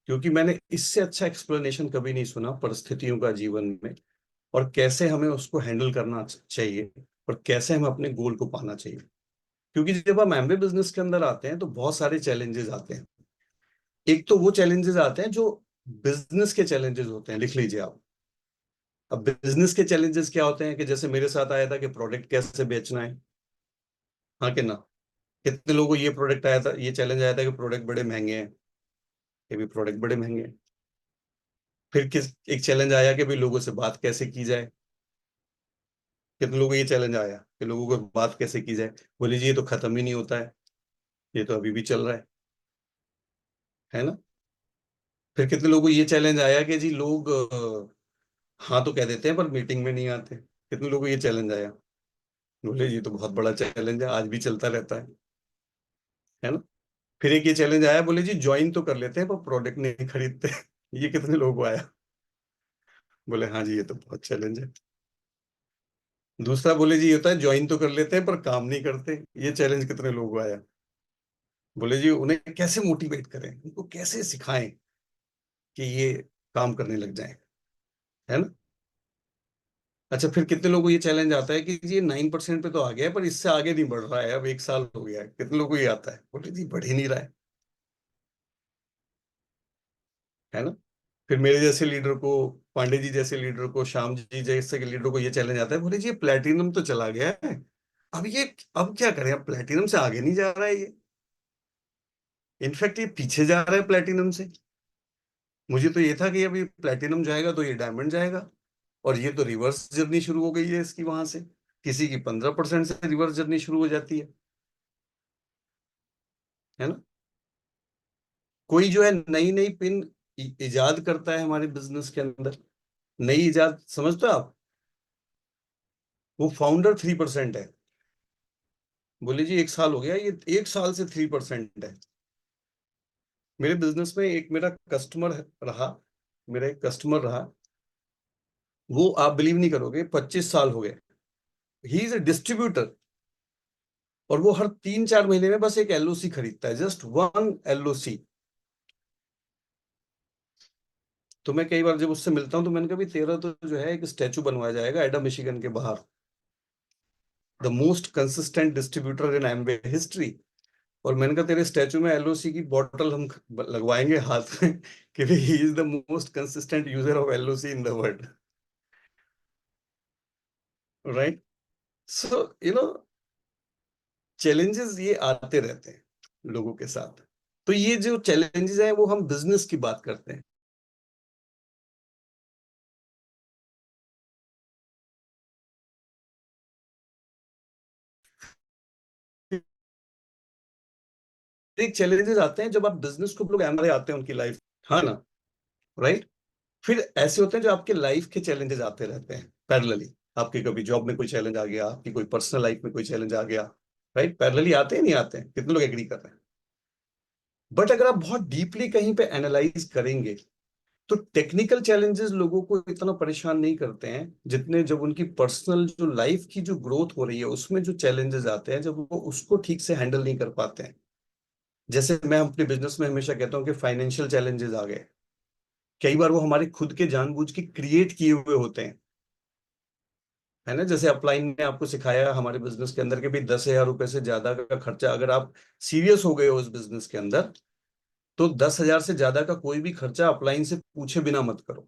क्योंकि मैंने इससे अच्छा एक्सप्लेनेशन कभी नहीं सुना परिस्थितियों का जीवन में, और कैसे हमें उसको हैंडल करना चाहिए, और कैसे हमें अपने गोल को पाना चाहिए। क्योंकि जब हम एमबी बिजनेस के अंदर आते हैं तो बहुत सारे चैलेंजेस आते हैं। एक तो वो चैलेंजेस आते हैं जो बिजनेस के चैलेंजेस होते हैं, लिख लीजिए आप। अब बिजनेस के चैलेंजेस क्या होते हैं, कि जैसे मेरे साथ आया था कि प्रोडक्ट कैसे बेचना है, हाँ कि ना? कितने लोगों को ये प्रोडक्ट आया था, ये चैलेंज आया था कि प्रोडक्ट बड़े महंगे हैं, ये भी प्रोडक्ट बड़े महंगे हैं। फिर किस एक चैलेंज आया कि भाई लोगों से बात कैसे की जाए। कितने लोगों को ये चैलेंज आया कि लोगों को बात कैसे की जाए? बोले जी ये तो खत्म ही नहीं होता है, ये तो अभी भी चल रहा है ना? फिर कितने लोगों को ये चैलेंज आया कि जी लोग हाँ तो कह देते हैं पर मीटिंग में नहीं आते। कितने लोगों को ये चैलेंज आया? बोले ये तो बहुत बड़ा चैलेंज है, आज भी चलता रहता है ना? फिर एक ये चैलेंज आया, बोले जी ज्वाइन तो कर लेते हैं पर प्रोडक्ट नहीं खरीदते। ये कितने लोगों को आया? बोले हाँ जी ये तो बहुत चैलेंज है। दूसरा बोले जी ये होता है ज्वाइन तो कर लेते हैं पर काम नहीं करते। ये चैलेंज कितने लोगों को आया? बोले जी उन्हें कैसे मोटिवेट करें, उनको कैसे सिखाएं कि ये काम करने लग जाए, है ना? अच्छा, फिर कितने लोगों को ये चैलेंज आता है कि जी 9% पे तो आ गया है पर इससे आगे नहीं बढ़ रहा है, अब 1 साल हो गया है। कितने लोगों को ये आता है? बोले जी बढ़ ही नहीं रहा है ना? फिर मेरे जैसे लीडर को, पांडे जी जैसे लीडर को, श्याम जी जैसे के लीडर को ये चैलेंज आता है, बोले जी ये प्लेटिनम तो चला गया है, अब ये, अब क्या करें, अब प्लेटिनम से आगे नहीं जा रहा है ये, इनफैक्ट ये पीछे जा रहा है प्लेटिनम से। मुझे तो ये था कि अभी प्लेटिनम जाएगा तो ये डायमंड जाएगा, और ये तो रिवर्स जर्नी शुरू हो गई है इसकी वहां से, किसी की 15% से रिवर्स जर्नी शुरू हो जाती है ना। कोई जो है नई नई पिन इजाद करता है हमारे बिजनेस के अंदर, नई इजाद, समझते हो आप? वो फाउंडर 3% है, बोले जी 1 साल हो गया, ये 1 साल से 3% है। मेरे बिजनेस में एक मेरा कस्टमर रहा, मेरा एक कस्टमर रहा, वो आप बिलीव नहीं करोगे 25 साल हो गए, ही इज ए डिस्ट्रीब्यूटर, और वो हर 3-4 महीने में बस एक एलओसी खरीदता है, जस्ट 1 एलओसी। तो मैं कई बार जब उससे मिलता हूं तो मैंने कहा भी तेरा तो जो है एक स्टैचू बनवाया जाएगा एडा मिशिगन के बाहर, the most consistent distributor in Amway history. और मैंने कहा तेरे स्टैचू में एलओसी की बोतल हम लगवाएंगे हाथ में कि he is the most consistent user of LOC in the world, right. So challenges ये आते रहते हैं लोगों के साथ। तो ये जो चैलेंजेस हैं वो हम बिजनेस की बात करते हैं। एक चैलेंजेस आते हैं जब आप बिजनेस को लोग हमारे आते हैं उनकी लाइफ, हाँ ना, राइट। फिर ऐसे होते हैं जो आपके लाइफ के चैलेंजेस आते रहते हैं पैरेलली। आपकी कभी जॉब में कोई चैलेंज आ गया, आपकी कोई पर्सनल लाइफ में कोई चैलेंज आ गया, राइट। पैरेलली आते हैं, नहीं आते हैं? कितने लोग एग्री कर रहे हैं? बट अगर आप बहुत डीपली कहीं पे एनालाइज करेंगे तो टेक्निकल चैलेंजेस लोगों को इतना परेशान नहीं करते हैं जितने जब उनकी पर्सनल जो लाइफ की जो ग्रोथ हो रही है उसमें जो चैलेंजेस आते हैं, जब वो उसको ठीक से हैंडल नहीं कर पाते हैं। जैसे मैं अपने बिजनेस में हमेशा कहता हूँ कि फाइनेंशियल चैलेंजेस आ गए, कई बार वो हमारे खुद के जानबूझ के क्रिएट किए हुए होते हैं, है ना। जैसे अपलाइन ने आपको सिखाया हमारे बिजनेस के अंदर कि भाई 10,000 रुपए से ज्यादा का खर्चा, अगर आप सीरियस हो गए हो इस बिजनेस के अंदर, तो 10,000 से ज्यादा का कोई भी खर्चा अपलाइन से पूछे बिना मत करो,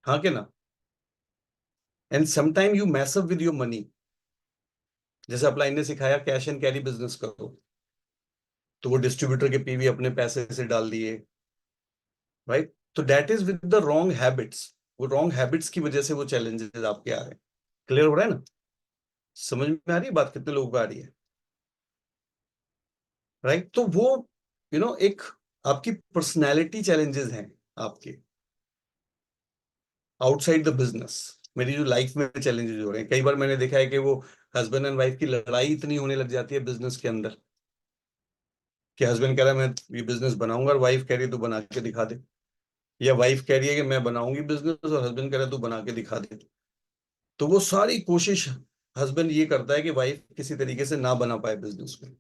हाँ के ना। And sometime you mess up with your money. जैसे अपलाइन ने सिखाया कैश एंड कैरी बिजनेस करो, तो वो डिस्ट्रीब्यूटर के पीवी अपने पैसे से डाल दिए, राइट। तो that is with the wrong habits, वो रॉन्ग हैबिट्स की वजह से वो चैलेंजेस आपके आ रहे हैं। क्लियर हो रहा है ना? समझ में आ रही है बात? कितने लोगों को आ रही है, राइट। तो वो एक आपकी पर्सनैलिटी चैलेंजेस हैं आपके आउटसाइड द बिजनेस। मेरी जो लाइफ में चैलेंजेस हो रहे हैं, कई बार मैंने देखा है कि वो हस्बैंड एंड वाइफ की लड़ाई इतनी होने लग जाती है बिजनेस के अंदर कि हस्बैंड कह रहा है मैं ये बिजनेस बनाऊंगा और वाइफ कह रही है तू बना के दिखा दे, या वाइफ कह रही है कि मैं बनाऊंगी बिजनेस और हस्बैंड कह रहा है तू बना के दिखा दे। तो वो सारी कोशिश हस्बैंड ये करता है कि वाइफ किसी तरीके से ना बना पाए बिजनेस में,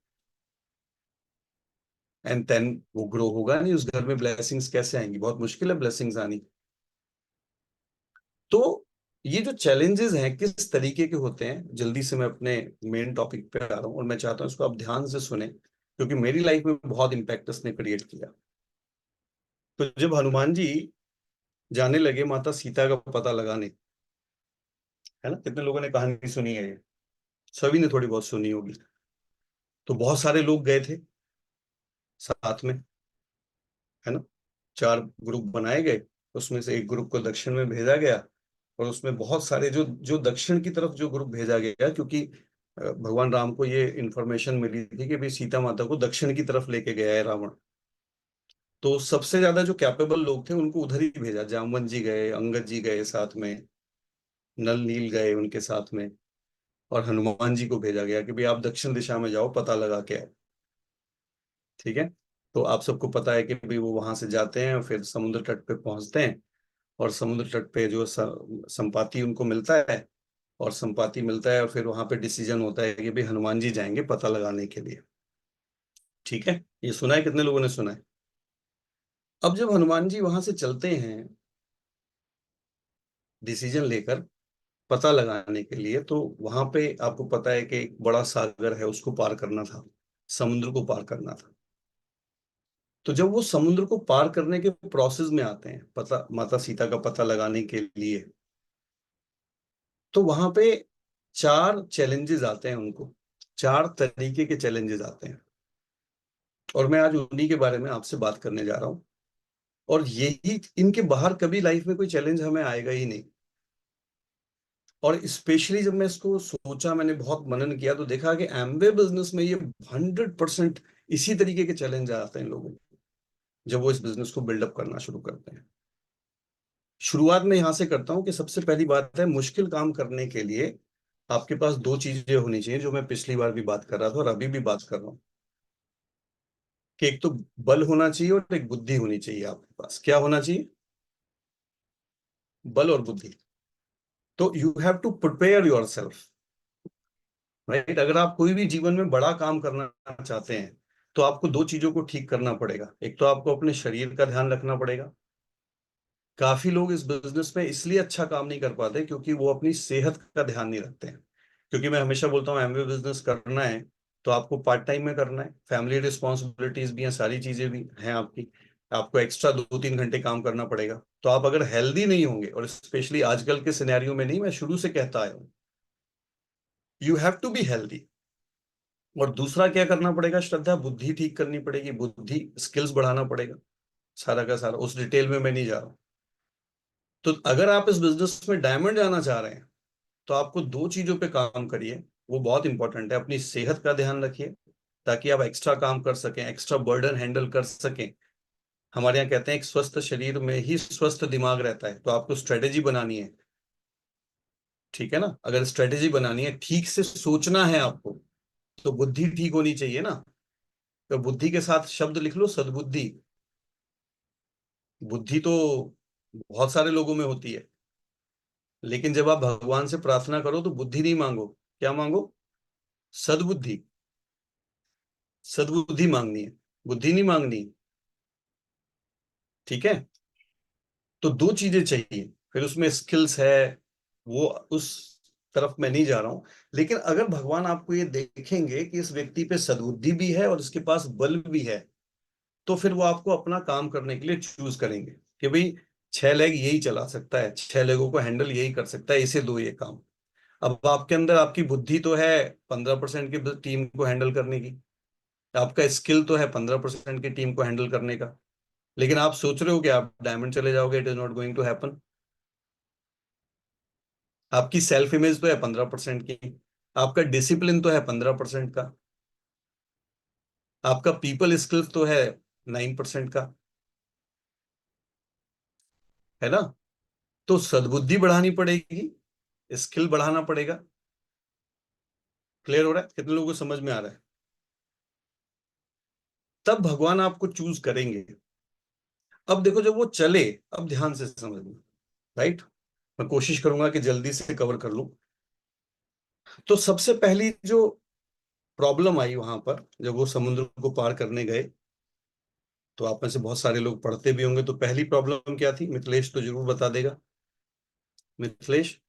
एंड देन वो ग्रो होगा नहीं, उस घर में ब्लेसिंग्स कैसे आएंगी? बहुत मुश्किल है ब्लेसिंग्स आनी। तो ये जो चैलेंजेस हैं किस तरीके के होते हैं, जल्दी से मैं अपने मेन टॉपिक पे आ रहा हूँ और मैं चाहता हूँ इसको आप ध्यान से सुने, क्योंकि मेरी लाइफ में बहुत इंपैक्ट इसने क्रिएट किया। तो जब हनुमान जी जाने लगे माता सीता का पता लगाने, है ना, कितने लोगों ने कहानी सुनी है ये? सभी ने थोड़ी बहुत सुनी होगी। तो बहुत सारे लोग गए थे साथ में, है ना। 4 ग्रुप बनाए गए, उसमें से एक ग्रुप को दक्षिण में भेजा गया, और उसमें बहुत सारे जो जो दक्षिण की तरफ जो ग्रुप भेजा गया, क्योंकि भगवान राम को ये इंफॉर्मेशन मिली थी कि भाई सीता माता को दक्षिण की तरफ लेके गया है रावण। तो सबसे ज्यादा जो कैपेबल लोग थे उनको उधर ही भेजा, जामवंत जी गए, अंगद जी गए साथ में, नल नील गए उनके साथ में, और हनुमान जी को भेजा गया कि भाई आप दक्षिण दिशा में जाओ, पता लगा के आओ। ठीक है। तो आप सबको पता है कि भाई वो वहां से जाते हैं, फिर समुद्र तट पे पहुंचते हैं, और समुद्र तट पे जो संपाति उनको मिलता है, और संपाति मिलता है, और फिर वहां पे डिसीजन होता है कि भाई हनुमान जी जाएंगे पता लगाने के लिए। ठीक है, ये सुना है? कितने लोगों ने सुना है? अब जब हनुमान जी वहां से चलते हैं डिसीजन लेकर पता लगाने के लिए, तो वहां पे आपको पता है कि एक बड़ा सागर है, उसको पार करना था, समुद्र को पार करना था। तो जब वो समुद्र को पार करने के प्रोसेस में आते हैं पता माता सीता का पता लगाने के लिए, तो वहां पे 4 चैलेंजेस आते हैं उनको, 4 तरीके के चैलेंजेस आते हैं, और मैं आज उन्हीं के बारे में आपसे बात करने जा रहा हूं। और यही, इनके बाहर कभी लाइफ में कोई चैलेंज हमें आएगा ही नहीं। और स्पेशली जब मैं इसको सोचा, मैंने बहुत मनन किया, तो देखा कि एमवे बिजनेस में ये 100% इसी तरीके के चैलेंज आते हैं लोगों को जब वो इस बिजनेस को बिल्डअप करना शुरू करते हैं। शुरुआत में यहां से करता हूं कि सबसे पहली बात है, मुश्किल काम करने के लिए आपके पास दो चीजें होनी चाहिए, जो मैं पिछली बार भी बात कर रहा था और अभी भी बात कर रहा हूं, कि एक तो बल होना चाहिए और एक बुद्धि होनी चाहिए। आपके पास क्या होना चाहिए? बल और बुद्धि। तो you have to prepare yourself, right. अगर आप कोई भी जीवन में बड़ा काम करना चाहते हैं तो आपको दो चीजों को ठीक करना पड़ेगा। एक तो आपको अपने शरीर का ध्यान रखना पड़ेगा। काफी लोग इस बिजनेस में इसलिए अच्छा काम नहीं कर पाते क्योंकि वो अपनी सेहत का ध्यान नहीं रखते हैं। क्योंकि मैं हमेशा बोलता हूँ, एमवे बिजनेस करना है तो आपको पार्ट टाइम में करना है, फैमिली रिस्पॉन्सिबिलिटीज भी हैं, सारी चीजें भी हैं आपकी, आपको एक्स्ट्रा 2-3 घंटे काम करना पड़ेगा। तो आप अगर हेल्दी नहीं होंगे, और स्पेशली आजकल के सिनेरियो में नहीं, मैं शुरू से कहता आया हूँ, you have to be healthy. और दूसरा क्या करना पड़ेगा श्रद्धा? बुद्धि ठीक करनी पड़ेगी, बुद्धि स्किल्स बढ़ाना पड़ेगा। सारा का सारा उस डिटेल में मैं नहीं जा रहा हूं। तो अगर आप इस बिजनेस में डायमंड जाना चाह रहे हैं तो आपको दो चीजों पे काम करिए, वो बहुत इंपॉर्टेंट है। अपनी सेहत का ध्यान रखिए ताकि आप एक्स्ट्रा काम कर सकें, एक्स्ट्रा बर्डन हैंडल कर सकें। हमारे यहाँ कहते हैं एक स्वस्थ शरीर में ही स्वस्थ दिमाग रहता है। तो आपको स्ट्रेटेजी बनानी है, ठीक है ना। अगर स्ट्रेटेजी बनानी है, ठीक से सोचना है आपको, तो बुद्धि ठीक होनी चाहिए ना। तो बुद्धि के साथ शब्द लिख लो, सद्बुद्धि। बुद्धि तो बहुत सारे लोगों में होती है, लेकिन जब आप भगवान से प्रार्थना करो तो बुद्धि नहीं मांगो, क्या मांगो? सद्बुद्धि। सद्बुद्धि मांगनी है, बुद्धि नहीं मांगनी, ठीक है। तो दो चीजें चाहिए, फिर उसमें स्किल्स है, वो उस तरफ मैं नहीं जा रहा हूं। लेकिन अगर भगवान आपको ये देखेंगे कि इस व्यक्ति पे सद्बुद्धि भी है और इसके पास बल भी है, तो फिर वो आपको अपना काम करने के लिए चूज करेंगे कि भाई 6 लेग यही चला सकता है, 6 लेगों को हैंडल यही कर सकता है, इसे दो ये काम। अब आपके अंदर आपकी बुद्धि तो है 15% की टीम को हैंडल करने की, आपका स्किल तो है 15% की टीम को हैंडल करने का, लेकिन आप सोच रहे हो कि आप डायमंड चले जाओगे। It is not going to happen. आपकी सेल्फ इमेज तो है 15% की, आपका डिसिप्लिन तो है 15% का, आपका पीपल स्किल्स तो है 9% का, है ना। तो सद्बुद्धि बढ़ानी पड़ेगी, स्किल बढ़ाना पड़ेगा। क्लियर हो रहा है? कितने लोगों को समझ में आ रहा है? तब भगवान आपको चूज करेंगे। अब देखो, जब वो चले, अब ध्यान से समझना, राइट। मैं कोशिश करूंगा कि जल्दी से कवर कर लूं। तो सबसे पहली जो प्रॉब्लम आई वहां पर, जब वो समुद्र को पार करने गए, तो आप में से बहुत सारे लोग पढ़ते भी होंगे। तो पहली प्रॉब्लम क्या थी? मिथिलेश तो जरूर बता देगा। मिथिलेश,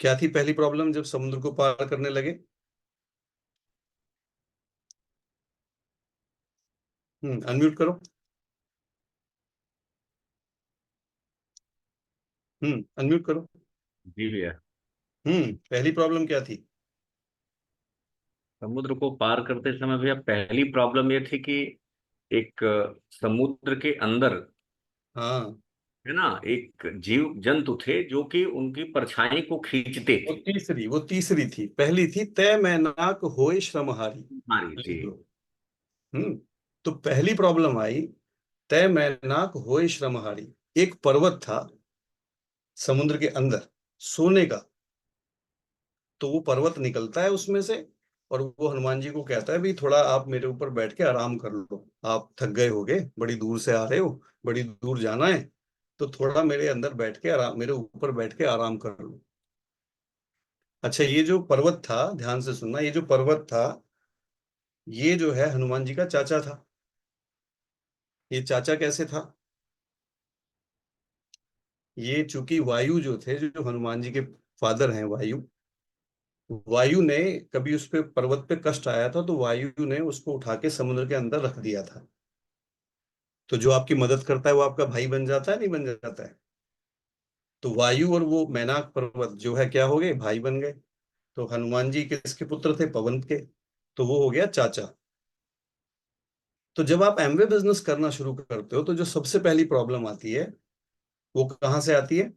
क्या थी पहली प्रॉब्लम जब समुद्र को पार करने लगे? अनम्यूट करो। अनम्यूट करो। जी भैया। पहली प्रॉब्लम क्या थी? समुद्र को पार करते समय भैया पहली प्रॉब्लम ये थी कि एक समुद्र के अंदर, हाँ, है ना, एक जीव जंतु थे जो कि उनकी परछाई को खींचते वो थे। तीसरी वो तीसरी थी। पहली थी तय मैनाक होए श्रमहारी। हमारी जी। लिख लो। हम्म तो पहली प्रॉब्लम आई, तय मैनाक होए श्रमहारी। एक पर्वत था समुद्र के अंदर, सोने का। तो वो पर्वत निकलता है उसमें से, और वो हनुमान जी को कहता है भी थोड़ा आप मेरे ऊपर बैठ के आराम कर लो, आप थक गए होगे, बड़ी दूर से आ रहे हो, बड़ी दूर जाना है, तो थोड़ा मेरे अंदर बैठ के आराम, मेरे ऊपर बैठ के आराम कर लो। अच्छा, ये जो पर्वत था, ध्यान से सुनना, ये जो पर्वत था, ये जो है हनुमान जी का चाचा था। ये चाचा कैसे था? ये चूंकि वायु जो थे, जो हनुमान जी के फादर हैं, वायु, वायु ने कभी उस पे पर्वत पे कष्ट आया था, तो वायु ने उसको उठा के समुद्र के अंदर रख दिया था। तो जो आपकी मदद करता है वो आपका भाई बन जाता है, नहीं बन जाता है? तो वायु और वो मैनाक पर्वत जो है क्या हो गए? भाई बन गए। तो हनुमान जी किसके पुत्र थे? पवन के। तो वो हो गया चाचा। तो जब आप एमवे बिजनेस करना शुरू करते हो तो जो सबसे पहली प्रॉब्लम आती है वो कहाँ से आती है?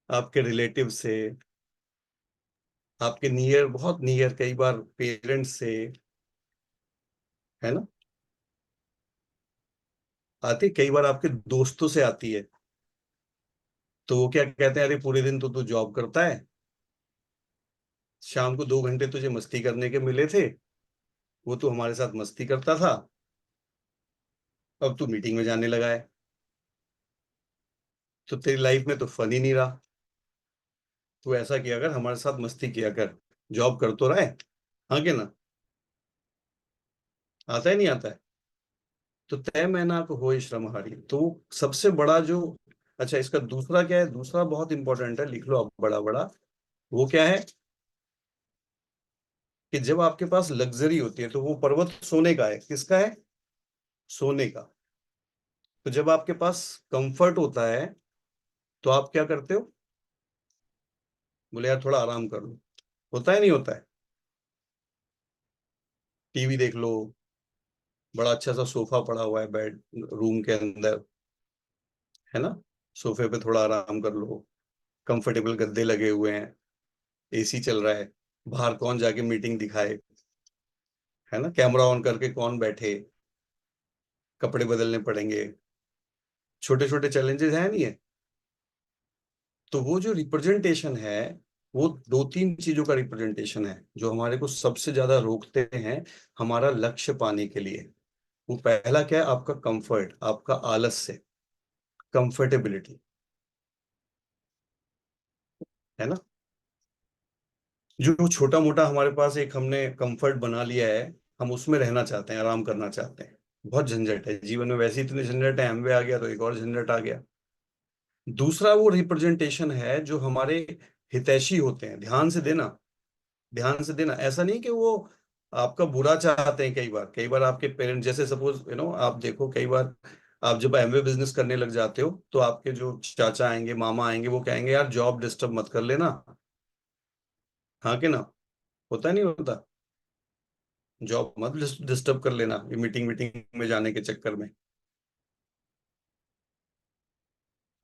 आपके रिलेटिव से, आपके नियर, बहुत नियर, कई बार पेरेंट्स से, है ना, आती, कई बार आपके दोस्तों से आती है। तो वो क्या कहते हैं, अरे पूरे दिन तो तू जॉब करता है, शाम को 2 घंटे तुझे मस्ती करने के मिले थे, वो तू हमारे साथ मस्ती करता था, अब तू मीटिंग में जाने लगा है, तो तेरी लाइफ में तो फन ही नहीं रहा। तू ऐसा किया कर, हमारे साथ मस्ती किया कर, जॉब कर तो रहा है, हाँ कि ना? आता है नहीं आता है? तो तय मैना को होए श्रमहारी, तो सबसे बड़ा जो, अच्छा इसका दूसरा क्या है, दूसरा बहुत इंपॉर्टेंट है, लिख लो आप बड़ा बड़ा। वो क्या है कि जब आपके पास लग्जरी होती है तो वो पर्वत सोने का है, किसका है? सोने का। तो जब आपके पास कंफर्ट होता है तो आप क्या करते हो? बोले यार थोड़ा आराम कर लो, होता है नहीं होता है? टीवी देख लो, बड़ा अच्छा सा सोफा पड़ा हुआ है बेड रूम के अंदर, है ना, सोफे पे थोड़ा आराम कर लो, कंफर्टेबल गद्दे लगे हुए हैं, एसी चल रहा है, बाहर कौन जाके मीटिंग दिखाए, है ना, कैमरा ऑन करके कौन बैठे, कपड़े बदलने पड़ेंगे, छोटे छोटे चैलेंजेस हैं नहीं है? तो वो जो रिप्रेजेंटेशन है, वो 2-3 चीजों का रिप्रेजेंटेशन है जो हमारे को सबसे ज्यादा रोकते हैं हमारा लक्ष्य पाने के लिए। वो पहला क्या है? आपका कंफर्ट, आपका आलस्य, कंफर्टेबिलिटी, है ना। जो छोटा मोटा हमारे पास एक हमने कंफर्ट बना लिया है, हम उसमें रहना चाहते हैं, आराम करना चाहते हैं। बहुत झंझट है जीवन में, वैसे ही इतने झंझट है, एमवे आ गया तो एक और झंझट आ गया। दूसरा वो रिप्रेजेंटेशन है जो हमारे हितैषी होते हैं, ध्यान से देना, ध्यान से देना, ऐसा नहीं कि वो आपका बुरा चाहते हैं। कई बार आपके पेरेंट्स, जैसे सपोज आप देखो, कई बार आप जब एमवे बिजनेस करने लग जाते हो तो आपके जो चाचा आएंगे, मामा आएंगे, वो कहेंगे यार जॉब डिस्टर्ब मत कर लेना, हाँ कि ना? होता नहीं होता? जॉब मत डिस्टर्ब कर लेना ये मीटिंग मीटिंग में जाने के चक्कर में।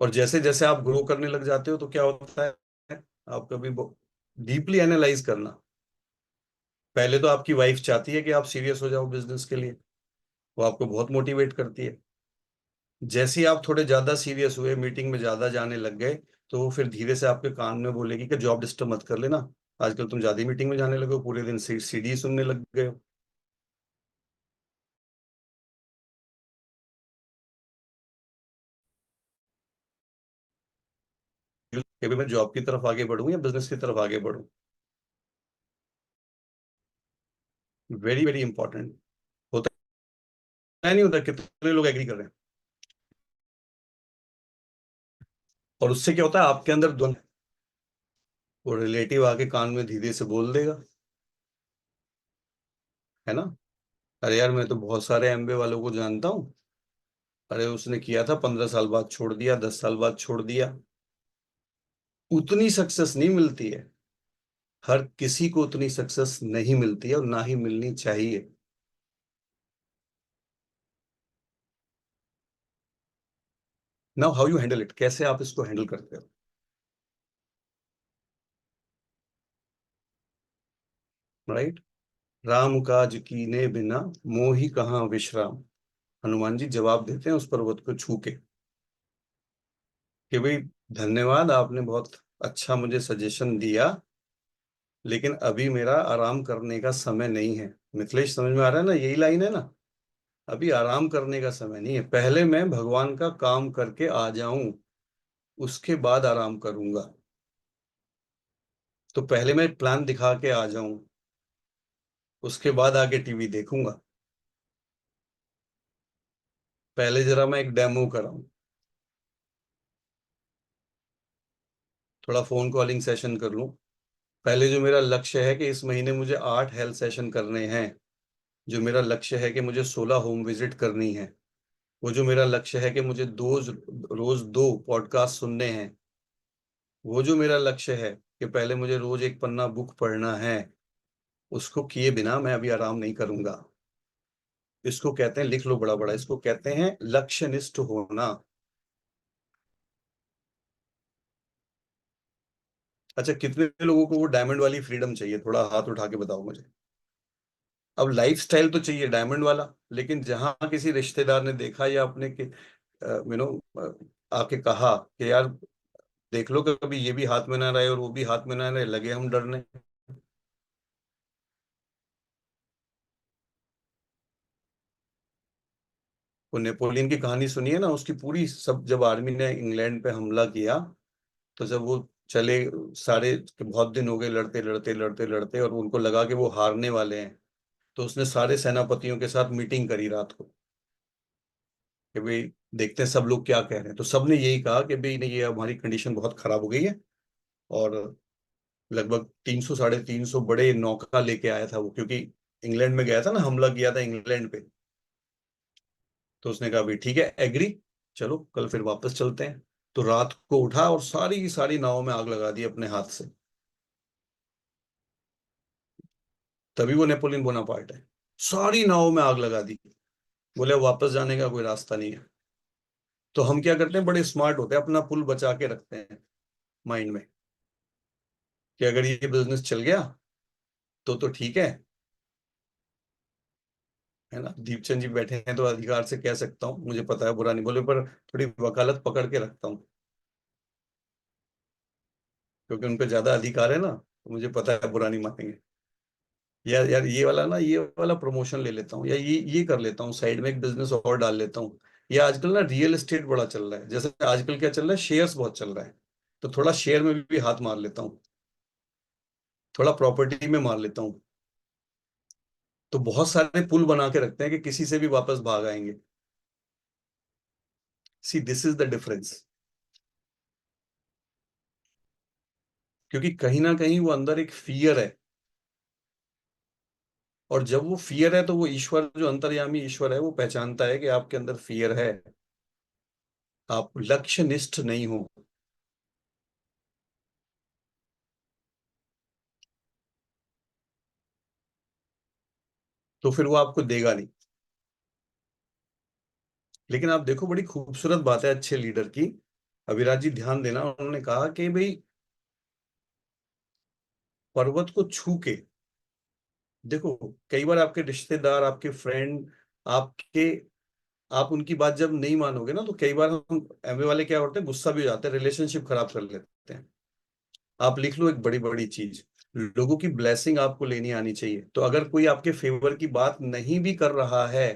और जैसे जैसे आप ग्रो करने लग जाते हो तो क्या होता है, आप कभी डीपली एनालाइज करना। पहले तो आपकी वाइफ चाहती है कि आप सीरियस हो जाओ बिजनेस के लिए, वो आपको बहुत मोटिवेट करती है। जैसे ही आप थोड़े ज्यादा सीरियस हुए, मीटिंग में ज्यादा जाने लग गए, तो वो फिर धीरे से आपके कान में बोलेगी कि जॉब डिस्टर्ब मत कर लेना, आजकल तुम ज्यादा मीटिंग में जाने लगे हो, पूरे दिन सीडी सुनने लग गए हो। कि भाई मैं जॉब की तरफ आगे बढ़ूं या बिजनेस की तरफ आगे बढ़ूं। Very very important. होता है नहीं होता? कितने लोग एग्री कर रहे हैं? और उससे क्या होता है, आपके अंदर द्वंद, वो रिलेटिव आके कान में धीरे से बोल देगा, है ना, अरे यार मैं तो बहुत सारे एमबे वालों को जानता हूँ, अरे उसने किया था 15 साल बाद छोड़ दिया, 10 साल बाद छोड़ दिया। उतनी सक्सेस नहीं मिलती है, हर किसी को उतनी सक्सेस नहीं मिलती है और ना ही मिलनी चाहिए। Now how you handle it, कैसे आप इसको हैंडल करते हो, राइट। राम काज कीने बिना मोहि कहाँ विश्राम, हनुमान जी जवाब देते हैं उस पर्वत को छू के कि भाई धन्यवाद, आपने बहुत अच्छा मुझे सजेशन दिया, लेकिन अभी मेरा आराम करने का समय नहीं है। मिथिलेश समझ में आ रहा है ना, यही लाइन है ना, अभी आराम करने का समय नहीं है, पहले मैं भगवान का काम करके आ जाऊं, उसके बाद आराम करूंगा। तो पहले मैं प्लान दिखा के आ जाऊं, उसके बाद आके टीवी देखूंगा। पहले जरा मैं एक डेमो कराऊं, थोड़ा फोन कॉलिंग सेशन कर लूं। पहले जो मेरा लक्ष्य है कि इस महीने मुझे 8 हेल्थ सेशन करने हैं, जो मेरा लक्ष्य है कि मुझे 16 होम विजिट करनी है, वो जो मेरा लक्ष्य है कि मुझे रोज 2 पॉडकास्ट सुनने हैं, वो जो मेरा लक्ष्य है कि पहले मुझे रोज एक पन्ना बुक पढ़ना है, उसको किए बिना मैं अभी आराम नहीं करूंगा। इसको कहते हैं, लिख लो बड़ा बड़ा, इसको कहते हैं लक्ष्यनिष्ठ होना। अच्छा, कितने लोगों को वो डायमंड वाली फ्रीडम चाहिए? थोड़ा हाथ उठा के बताओ मुझे। अब लाइफस्टाइल तो चाहिए डायमंड वाला, लेकिन जहां किसी रिश्तेदार ने देखा या अपने के आके कहा कि यार देख लो कि कभी ये भी हाथ में ना रहे और वो भी हाथ में ना रहे, लगे हम डरने। वो नेपोलियन की कहानी सुनिए ना, उसकी पूरी सब, जब आर्मी ने इंग्लैंड पे हमला किया, तो जब वो चले, सारे बहुत दिन हो गए लड़ते लड़ते लड़ते लड़ते, और उनको लगा कि वो हारने वाले हैं, तो उसने सारे सेनापतियों के साथ मीटिंग करी रात को कि भाई देखते हैं सब लोग क्या कह रहे हैं। तो सबने यही कहा कि भाई नहीं, ये हमारी कंडीशन बहुत खराब हो गई है। और लगभग 300 350 बड़े नौका लेके आया था वो, क्योंकि इंग्लैंड में गया था ना, हमला किया था इंग्लैंड पे। तो उसने कहा भाई ठीक है, एग्री, चलो कल फिर वापस चलते हैं। तो रात को उठा और सारी की सारी नावों में आग लगा दी अपने हाथ से। तभी वो नेपोलियन बोनापार्ट है। सारी नावों में आग लगा दी, बोले अब वापस जाने का कोई रास्ता नहीं है। तो हम क्या करते हैं, बड़े स्मार्ट होते हैं, अपना पुल बचा के रखते हैं माइंड में कि अगर ये बिजनेस चल गया तो ठीक है ना। दीपचंद जी बैठे हैं तो अधिकार से कह सकता हूँ, मुझे पता है बुरा नहीं बोले, पर थोड़ी वकालत पकड़ के रखता हूँ, क्योंकि उन पे ज्यादा अधिकार है ना, तो मुझे पता है बुरा नहीं मानेंगे। यार यार ये वाला ना, ये वाला प्रमोशन ले लेता हूँ, या ये कर लेता हूँ, साइड में एक बिजनेस और डाल लेता हूँ। या आजकल ना रियल एस्टेट बड़ा चल रहा है, जैसे आजकल क्या चल रहा है, शेयर्स बहुत चल रहा है, तो थोड़ा शेयर में भी हाथ मार लेता हूँ, थोड़ा प्रॉपर्टी में मार लेता हूँ। तो बहुत सारे पुल बना के रखते हैं कि किसी से भी वापस भाग आएंगे। See this is the difference. क्योंकि कहीं ना कहीं वो अंदर एक फियर है, और जब वो फियर है तो वो ईश्वर, जो अंतर्यामी ईश्वर है, वो पहचानता है कि आपके अंदर फियर है, आप लक्ष्यनिष्ठ नहीं हो। तो फिर वो आपको देगा नहीं। लेकिन आप देखो, बड़ी खूबसूरत बात है अच्छे लीडर की। अविराज जी ध्यान देना, उन्होंने कहा कि भाई पर्वत को छू के देखो। कई बार आपके रिश्तेदार, आपके फ्रेंड, आपके आप उनकी बात जब नहीं मानोगे ना, तो कई बार हम एमए वाले क्या होते हैं, गुस्सा भी हो जाते हैं, रिलेशनशिप खराब कर लेते हैं। आप लिख लो एक बड़ी बड़ी चीज, लोगों की ब्लेसिंग आपको लेनी आनी चाहिए। तो अगर कोई आपके फेवर की बात नहीं भी कर रहा है,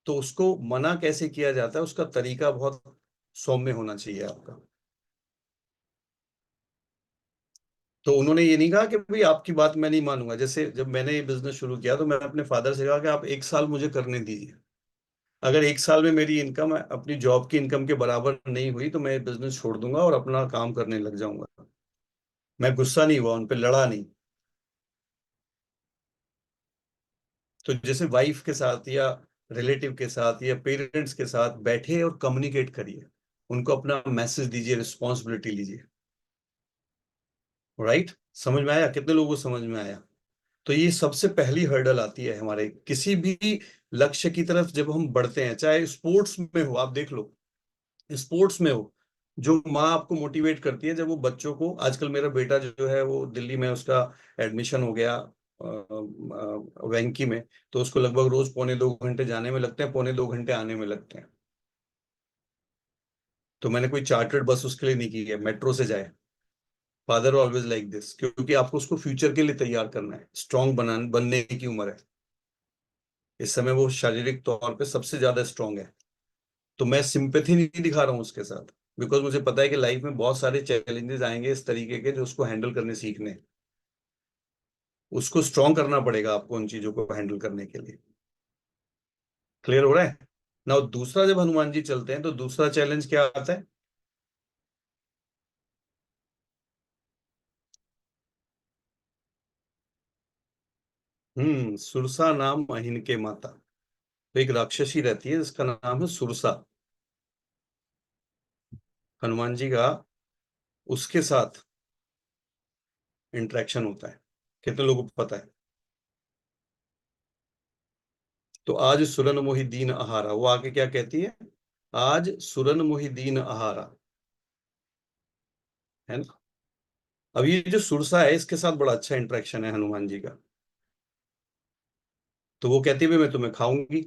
तो उसको मना कैसे किया जाता है, उसका तरीका बहुत सौम्य होना चाहिए आपका। तो उन्होंने ये नहीं कहा कि भाई आपकी बात मैं नहीं मानूंगा। जैसे जब मैंने ये बिजनेस शुरू किया, तो मैं अपने फादर से कहा कि आप 1 साल मुझे करने दीजिए, अगर 1 साल में मेरी इनकम अपनी जॉब की इनकम के बराबर नहीं हुई, तो मैं बिजनेस छोड़ दूंगा और अपना काम करने लग जाऊंगा। मैं गुस्सा नहीं हुआ, उन पे लड़ा नहीं। तो जैसे वाइफ के साथ या रिलेटिव के साथ या पेरेंट्स के साथ बैठे और कम्युनिकेट करिए, उनको अपना मैसेज दीजिए, रिस्पॉन्सिबिलिटी लीजिए। राइट? समझ में आया? कितने लोगों को समझ में आया? तो ये सबसे पहली हर्डल आती है हमारे किसी भी लक्ष्य की तरफ जब हम बढ़ते हैं, चाहे स्पोर्ट्स में हो, आप देख लो, स्पोर्ट्स में हो, जो माँ आपको मोटिवेट करती है, जब वो बच्चों को, आजकल मेरा बेटा जो है वो दिल्ली में उसका एडमिशन हो गया वेंकी में, तो उसको लगभग रोज 1.25 घंटे जाने में लगते हैं, 1.25 घंटे आने में लगते हैं। तो मैंने कोई चार्टर्ड बस उसके लिए नहीं की है, मेट्रो से जाए। फादर ऑलवेज लाइक दिस, क्योंकि आपको उसको फ्यूचर के लिए तैयार करना है, स्ट्रांग बनने की उम्र है। इस समय वो शारीरिक तौर पे सबसे ज्यादा स्ट्रांग है। तो मैं सिंपैथी नहीं दिखा रहा हूँ उसके साथ, बिकॉज मुझे पता है कि लाइफ में बहुत सारे चैलेंजेस आएंगे इस तरीके के, जो उसको हैंडल करने सीखने हैं। उसको स्ट्रांग करना पड़ेगा आपको उन चीजों को हैंडल करने के लिए। क्लियर हो रहा है ना? दूसरा, जब हनुमान जी चलते हैं तो दूसरा चैलेंज क्या आता है? सुरसा नाम अहिन के माता। तो एक राक्षसी रहती है जिसका नाम है सुरसा। हनुमान जी का उसके साथ इंटरेक्शन होता है। कितने लोगों को पता है? तो आज सुरन मोहि दीन आहारा, वो आके क्या कहती है? आज सुरन मोहि दीन आहारा, है ना? अब ये जो सुरसा है इसके साथ बड़ा अच्छा इंटरेक्शन है हनुमान जी का। तो वो कहती है "भी मैं तुम्हें खाऊंगी"।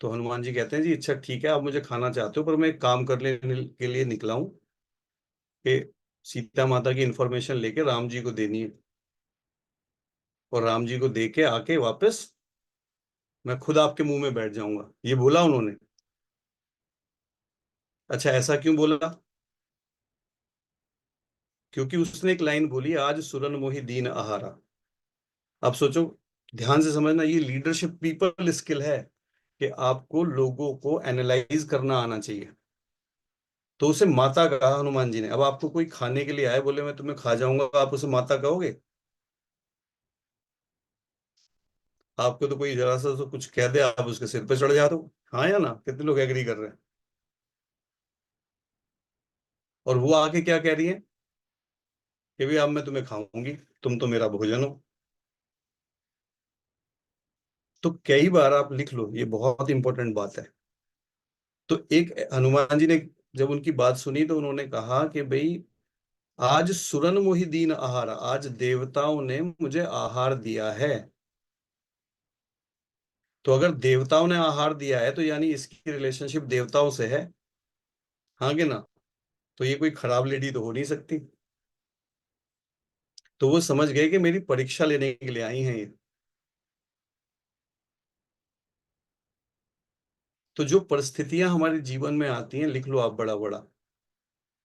तो हनुमान जी कहते हैं जी अच्छा ठीक है आप मुझे खाना चाहते हो, पर मैं एक काम करने के लिए निकला हूँ कि सीता माता की इंफॉर्मेशन लेके राम जी को देनी है, और राम जी को दे के आके वापस मैं खुद आपके मुंह में बैठ जाऊंगा, ये बोला उन्होंने। अच्छा ऐसा क्यों बोला? क्योंकि उसने एक लाइन बोली "आज सुरन मोहि दीन आहारा"। आप सोचो, ध्यान से समझना, ये लीडरशिप पीपल स्किल है कि आपको लोगों को एनालाइज करना आना चाहिए। तो उसे माता कहा हनुमान जी ने। अब आपको कोई खाने के लिए आए बोले मैं तुम्हें खा जाऊंगा, आप उसे माता कहोगे? आपको तो कोई जरा सा तो कुछ कह दे आप उसके सिर पे चढ़ जाते हो, हाँ या ना? कितने लोग एग्री कर रहे हैं? और वो आके क्या कह रही है कि भाई अब मैं तुम्हें खाऊंगी, तुम तो मेरा भोजन हो। तो कई बार आप लिख लो, ये बहुत इंपॉर्टेंट बात है। तो एक हनुमान जी ने जब उनकी बात सुनी तो उन्होंने कहा कि भाई आज सुरन मोहि दीन आहार, आज देवताओं ने मुझे आहार दिया है। तो अगर देवताओं ने आहार दिया है तो यानी इसकी रिलेशनशिप देवताओं से है, हाँ कि ना? तो ये कोई खराब लेडी तो हो नहीं सकती। तो वो समझ गए कि मेरी परीक्षा लेने के लिए आई हैं ये। तो जो परिस्थितियां हमारे जीवन में आती हैं, लिख लो आप बड़ा बड़ा,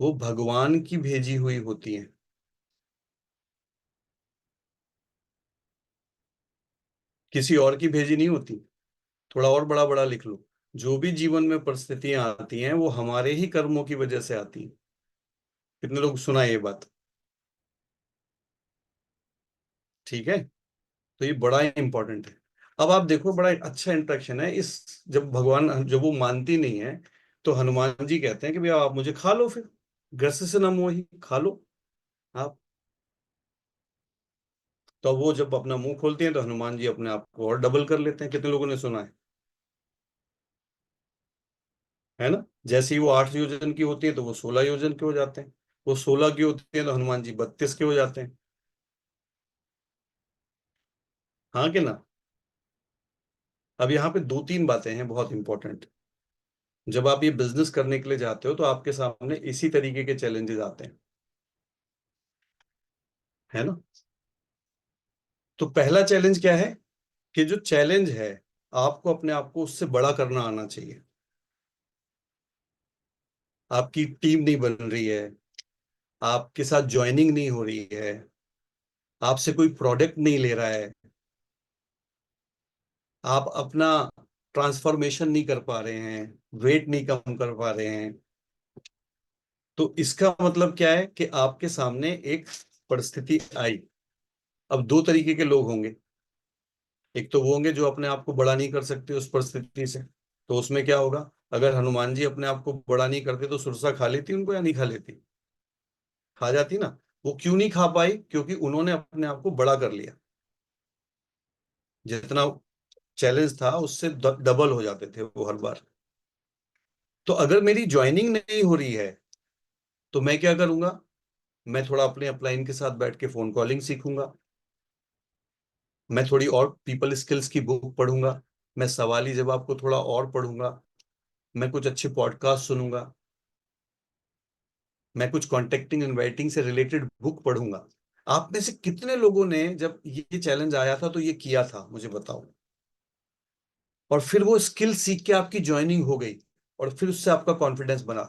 वो भगवान की भेजी हुई होती हैं, किसी और की भेजी नहीं होती। थोड़ा और बड़ा बड़ा लिख लो, जो भी जीवन में परिस्थितियां आती हैं वो हमारे ही कर्मों की वजह से आती हैं। कितने लोग सुना है ये बात? ठीक है। तो ये बड़ा इंपॉर्टेंट है। अब आप देखो बड़ा अच्छा इंटरेक्शन है इस, जब भगवान, जब वो मानती नहीं है तो हनुमान जी कहते हैं कि भैया आप मुझे खा लो, फिर ग्रस से न मोहि, खा लो आप। तो वो जब अपना मुंह खोलती हैं तो हनुमान जी अपने आप को और डबल कर लेते हैं। कितने लोगों ने सुना है ना? जैसे ही वो 8 योजन की होती है तो वो 16 योजन के हो जाते हैं, वो 16 की होती है तो हनुमान जी 32 के हो जाते हैं, हाँ कि ना? अब यहाँ पे दो तीन बातें हैं बहुत इंपॉर्टेंट। जब आप ये बिजनेस करने के लिए जाते हो तो आपके सामने इसी तरीके के चैलेंजेस आते हैं, है ना? तो पहला चैलेंज क्या है कि जो चैलेंज है आपको अपने आप को उससे बड़ा करना आना चाहिए। आपकी टीम नहीं बन रही है, आपके साथ ज्वाइनिंग नहीं हो रही है, आपसे कोई प्रोडक्ट नहीं ले रहा है, आप अपना ट्रांसफॉर्मेशन नहीं कर पा रहे हैं, वेट नहीं कम कर पा रहे हैं। तो इसका मतलब क्या है कि आपके सामने एक परिस्थिति आई। अब दो तरीके के लोग होंगे, एक तो वो होंगे जो अपने आप को बड़ा नहीं कर सकते उस परिस्थिति से। तो उसमें क्या होगा, अगर हनुमान जी अपने आप को बड़ा नहीं करते तो सुरसा खा लेती उनको या नहीं खा लेती? खा जाती ना। वो क्यों नहीं खा पाई? क्योंकि उन्होंने अपने आप को बड़ा कर लिया। जितना चैलेंज था उससे डबल हो जाते थे वो हर बार। तो अगर मेरी ज्वाइनिंग नहीं हो रही है तो मैं क्या करूंगा? मैं थोड़ा अपने अपलाइन के साथ बैठ के फोन कॉलिंग सीखूंगा, मैं थोड़ी और पीपल स्किल्स की बुक पढ़ूंगा, मैं सवाली जवाब को थोड़ा और पढ़ूंगा, मैं कुछ अच्छे पॉडकास्ट सुनूंगा, मैं कुछ कॉन्टेक्टिंग एंड राइटिंग से रिलेटेड बुक पढ़ूंगा। आप में से कितने लोगों ने जब ये चैलेंज आया था तो ये किया था, मुझे बताओ? और फिर वो स्किल सीख के आपकी ज्वाइनिंग हो गई और फिर उससे आपका कॉन्फिडेंस बना।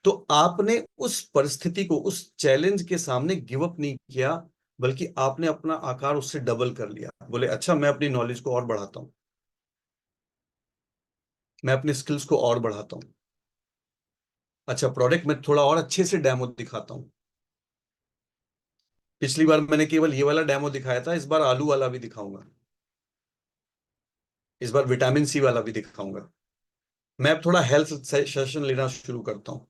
तो आपने उस परिस्थिति को, उस चैलेंज के सामने गिव अप नहीं किया, बल्कि आपने अपना आकार उससे डबल कर लिया। बोले अच्छा मैं अपनी नॉलेज को और बढ़ाता हूं, मैं अपने स्किल्स को और बढ़ाता हूं, अच्छा प्रोडक्ट में थोड़ा और अच्छे से डेमो दिखाता हूं। पिछली बार मैंने केवल ये वाला डेमो दिखाया था, इस बार आलू वाला भी दिखाऊंगा, इस बार विटामिन सी वाला भी दिखाऊंगा। मैं अब थोड़ा हेल्थ सेशन लेना शुरू करता हूं,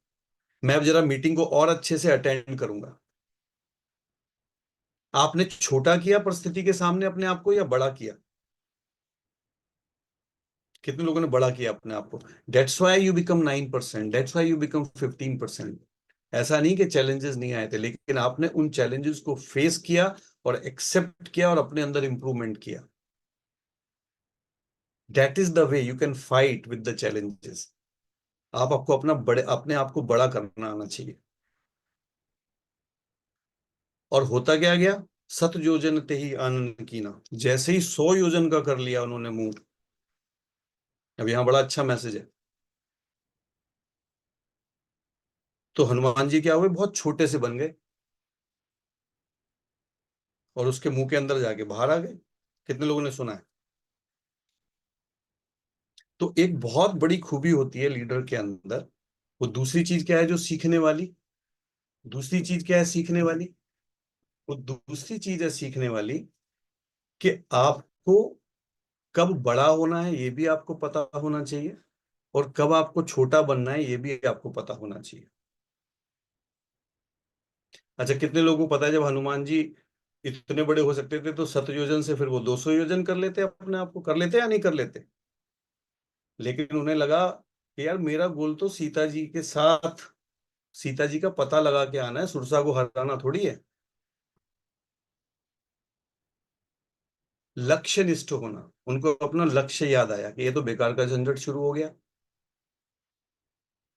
मैं अब जरा मीटिंग को और अच्छे से अटेंड करूंगा। आपने छोटा किया परिस्थिति के सामने अपने आप को या बड़ा किया? कितने लोगों ने बड़ा किया अपने आप को? That's why you become 9%, that's why you become 15%, ऐसा नहीं कि चैलेंजेस नहीं आए थे, लेकिन आपने उन चैलेंजेस को फेस किया और एक्सेप्ट किया और अपने अंदर इंप्रूवमेंट किया। That is the way you can fight with the challenges. आपको अपने आप को बड़ा करना आना चाहिए। और होता क्या गया, 7 योजन ते ही आनंद कीना, जैसे ही 100 योजन का कर लिया उन्होंने मूव। अब यहां बड़ा अच्छा मैसेज है। तो हनुमान जी क्या हुए, बहुत छोटे से बन गए और उसके मुंह के अंदर जाके बाहर आ गए। कितने लोगों ने सुना है? तो एक बहुत बड़ी खूबी होती है लीडर के अंदर। वो दूसरी चीज क्या है जो सीखने वाली, दूसरी चीज क्या है सीखने वाली? वो दूसरी चीज है सीखने वाली कि आपको कब बड़ा होना है ये भी आपको पता होना चाहिए, और कब आपको छोटा बनना है ये भी आपको पता होना चाहिए। अच्छा, कितने लोगों को पता है जब हनुमान जी इतने बड़े हो सकते थे तो 7 योजन से फिर वो 200 योजन कर लेते, अपने आप को कर लेते या नहीं कर लेते? लेकिन उन्हें लगा कि यार मेरा गोल तो सीता जी के साथ, सीता जी का पता लगा के आना है, सुरसा को हराना थोड़ी है। लक्ष्य निष्ठ होना, उनको अपना लक्ष्य याद आया कि ये तो बेकार का झंझट शुरू हो गया।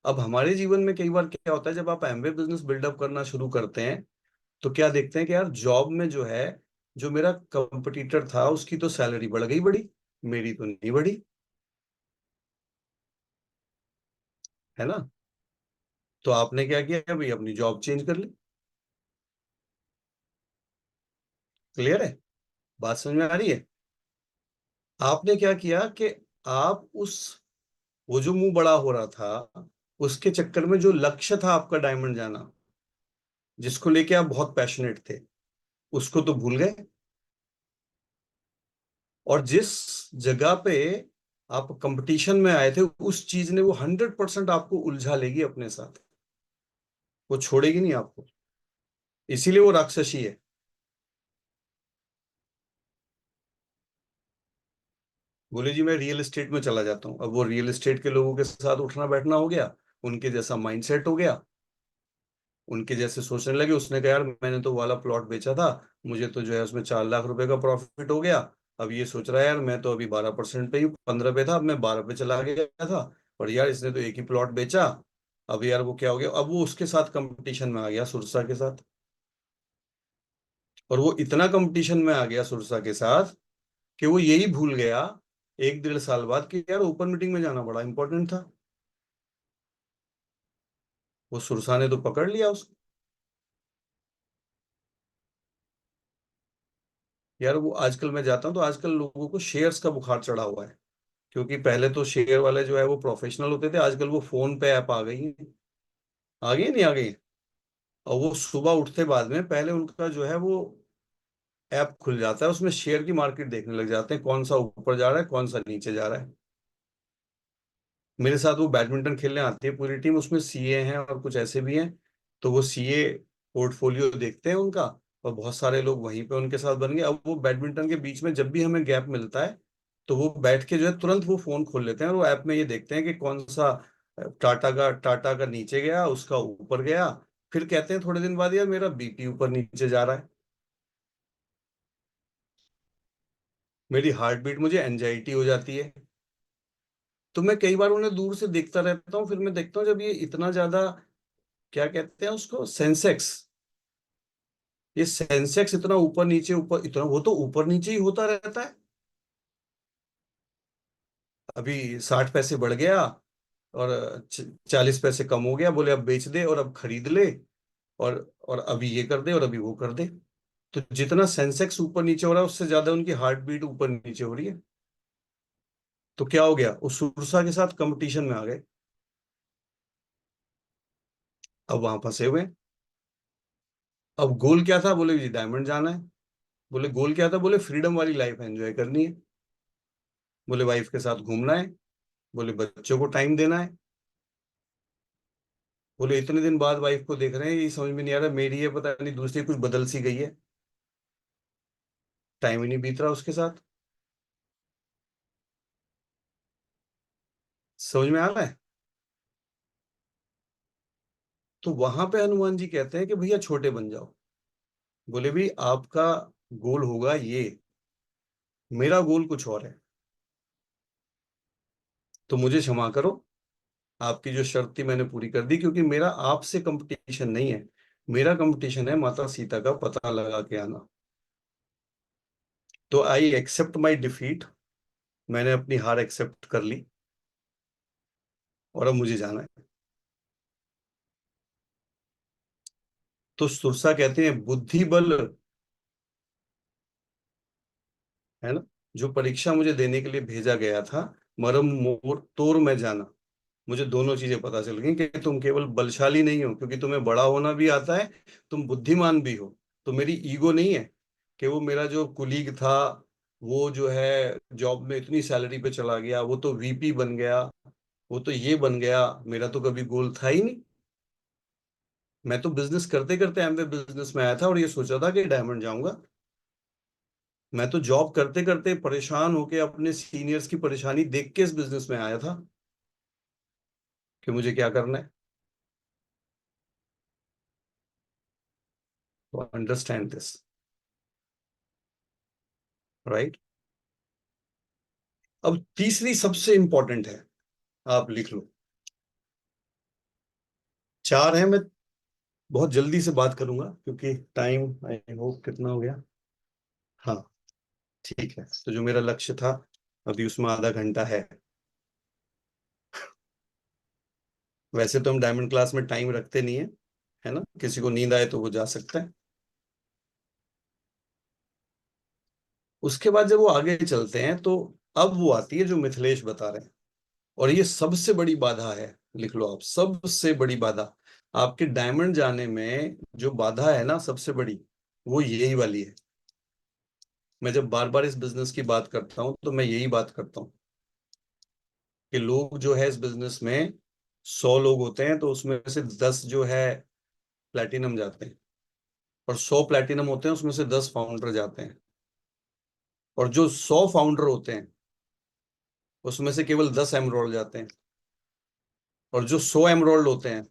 अब हमारे जीवन में कई बार क्या होता है, जब आप एमवे बिजनेस बिल्डअप करना शुरू करते हैं तो क्या देखते हैं कि यार जॉब में जो है, जो मेरा कंपटीटर था उसकी तो सैलरी बढ़ गई बड़ी, मेरी तो नहीं बढ़ी, है ना? तो आपने क्या किया भाई, अपनी जॉब चेंज कर ली। क्लियर है? बात समझ में आ रही है? आपने क्या किया कि आप उस, वो जो मुंह बड़ा हो रहा था उसके चक्कर में जो लक्ष्य था आपका डायमंड जाना, जिसको लेके आप बहुत पैशनेट थे, उसको तो भूल गए। और जिस जगह पे आप कंपटीशन में आए थे उस चीज ने वो 100% आपको उलझा लेगी अपने साथ, वो छोड़ेगी नहीं आपको। इसीलिए वो राक्षसी है। बोले जी मैं रियल एस्टेट में चला जाता हूँ। अब वो रियल एस्टेट के लोगों के साथ उठना बैठना हो गया, उनके जैसा माइंडसेट हो गया, उनके जैसे सोचने लगे। उसने कहा यार मैंने तो वाला प्लॉट बेचा था, मुझे तो जो है उसमें 4 लाख रुपए का प्रॉफिट हो गया। अब ये सोच रहा है यार मैं तो अभी 12% पे ही, 15 पे था, अब मैं 12 पे चला गया था, पर यार इसने तो एक ही प्लॉट बेचा। अब यार वो क्या हो गया, अब वो उसके साथ कंपटीशन में आ गया, सुरसा के साथ। और वो इतना कंपटीशन में आ गया सुरसा के साथ कि वो यही भूल गया 1 1.5 साल बाद कि यार ओपन मीटिंग में जाना बड़ा इंपॉर्टेंट था। वो सुरसा ने तो पकड़ लिया उसको। यार वो आजकल मैं जाता हूँ तो आजकल लोगों को शेयर्स का बुखार चढ़ा हुआ है, क्योंकि पहले तो शेयर वाले जो है वो प्रोफेशनल होते थे, आजकल वो फोन पे ऐप आ गई है। आ गई नहीं आ गई? और वो सुबह उठते बाद में पहले उनका जो है वो ऐप खुल जाता है, उसमें शेयर की मार्केट देखने लग जाते हैं, कौन सा ऊपर जा रहा है कौन सा नीचे जा रहा है। मेरे साथ वो बैडमिंटन खेलने आती है पूरी टीम, उसमें सीए हैं और कुछ ऐसे भी हैं। तो वो सीए पोर्टफोलियो देखते हैं उनका, और बहुत सारे लोग वहीं पे उनके साथ बन गए। अब वो बैडमिंटन के बीच में जब भी हमें गैप मिलता है तो वो बैठ के जो है तुरंत वो फोन खोल लेते हैं और वो ऐप में ये देखते हैं कि कौन सा टाटा का नीचे गया, उसका ऊपर गया। फिर कहते हैं थोड़े दिन बाद यार मेरा बीपी ऊपर नीचे जा रहा है, मेरी हार्ट बीट, मुझे एंजाइटी हो जाती है। तो मैं कई बार उन्हें दूर से देखता रहता हूँ, फिर मैं देखता हूँ जब ये इतना ज्यादा, क्या कहते हैं उसको, सेंसेक्स, ये सेंसेक्स इतना ऊपर नीचे ऊपर, इतना वो तो ऊपर नीचे ही होता रहता है। अभी 60 पैसे बढ़ गया और 40 पैसे कम हो गया, बोले अब बेच दे और अब खरीद ले, और अभी ये कर दे और अभी वो कर दे। तो जितना सेंसेक्स ऊपर नीचे हो रहा है उससे ज्यादा उनकी हार्ट बीट ऊपर नीचे हो रही है। तो क्या हो गया, उस सुरसा के साथ कंपटीशन में आ गए। अब वहां फंसे हुए हैं। अब गोल क्या था, बोले जी डायमंड जाना है। बोले गोल क्या था, बोले फ्रीडम वाली लाइफ एंजॉय करनी है, बोले वाइफ के साथ घूमना है, बोले बच्चों को टाइम देना है। बोले इतने दिन बाद वाइफ को देख रहे हैं, ये समझ में नहीं आ रहा मेरी है पता नहीं दूसरी कुछ बदल सी गई है, टाइम ही नहीं बीत रहा उसके साथ। समझ में आ रहा है? तो वहां पे हनुमान जी कहते हैं कि भैया छोटे बन जाओ। बोले भी आपका गोल होगा ये, मेरा गोल कुछ और है, तो मुझे क्षमा करो, आपकी जो शर्त थी मैंने पूरी कर दी, क्योंकि मेरा आपसे कंपटीशन नहीं है, मेरा कंपटीशन है माता सीता का पता लगा के आना। तो आई एक्सेप्ट माई डिफीट, मैंने अपनी हार एक्सेप्ट कर ली और अब मुझे जाना है। तो सुरसा कहते हैं बुद्धि बल, है ना, जो परीक्षा मुझे देने के लिए भेजा गया था, मरम मोर तोर मैं जाना। मुझे दोनों चीजें पता चल गई कि तुम केवल बलशाली नहीं हो, क्योंकि तुम्हें बड़ा होना भी आता है, तुम बुद्धिमान भी हो। तो मेरी ईगो नहीं है कि वो मेरा जो कुलीग था वो जो है जॉब में इतनी सैलरी पे चला गया, वो तो वीपी बन गया, वो तो ये बन गया, मेरा तो कभी गोल था ही नहीं। मैं तो बिजनेस करते करते एमवे बिजनेस में आया था और ये सोचा था कि डायमंड जाऊंगा। मैं तो जॉब करते करते परेशान होके अपने सीनियर्स की परेशानी देख के इस बिजनेस में आया था कि मुझे क्या करना है। तो अंडरस्टैंड दिस, राइट। अब तीसरी सबसे इंपॉर्टेंट है, आप लिख लो। चार है, मैं बहुत जल्दी से बात करूंगा क्योंकि टाइम आई होप कितना हो गया। हाँ ठीक है, तो जो मेरा लक्ष्य था अभी उसमें आधा घंटा है। वैसे तो हम डायमंड क्लास में टाइम रखते नहीं है, है ना, किसी को नींद आए तो वो जा सकता है। उसके बाद जब वो आगे चलते हैं तो अब वो आती है जो मिथिलेश बता रहे हैं, और ये सबसे बड़ी बाधा है, लिख लो आप, सबसे बड़ी बाधा आपके डायमंड जाने में जो बाधा है ना सबसे बड़ी, वो यही वाली है। मैं जब बार बार इस बिजनेस की बात करता हूं तो मैं यही बात करता हूं कि लोग जो है इस बिजनेस में 100 लोग होते हैं तो उसमें से 10 जो है प्लैटिनम जाते हैं, और 100 प्लैटिनम होते हैं उसमें से 10 फाउंडर जाते हैं, और जो 100 फाउंडर होते हैं उसमें से केवल 10 एमरोल्ड जाते हैं, और जो 100 एमरोल्ड होते हैं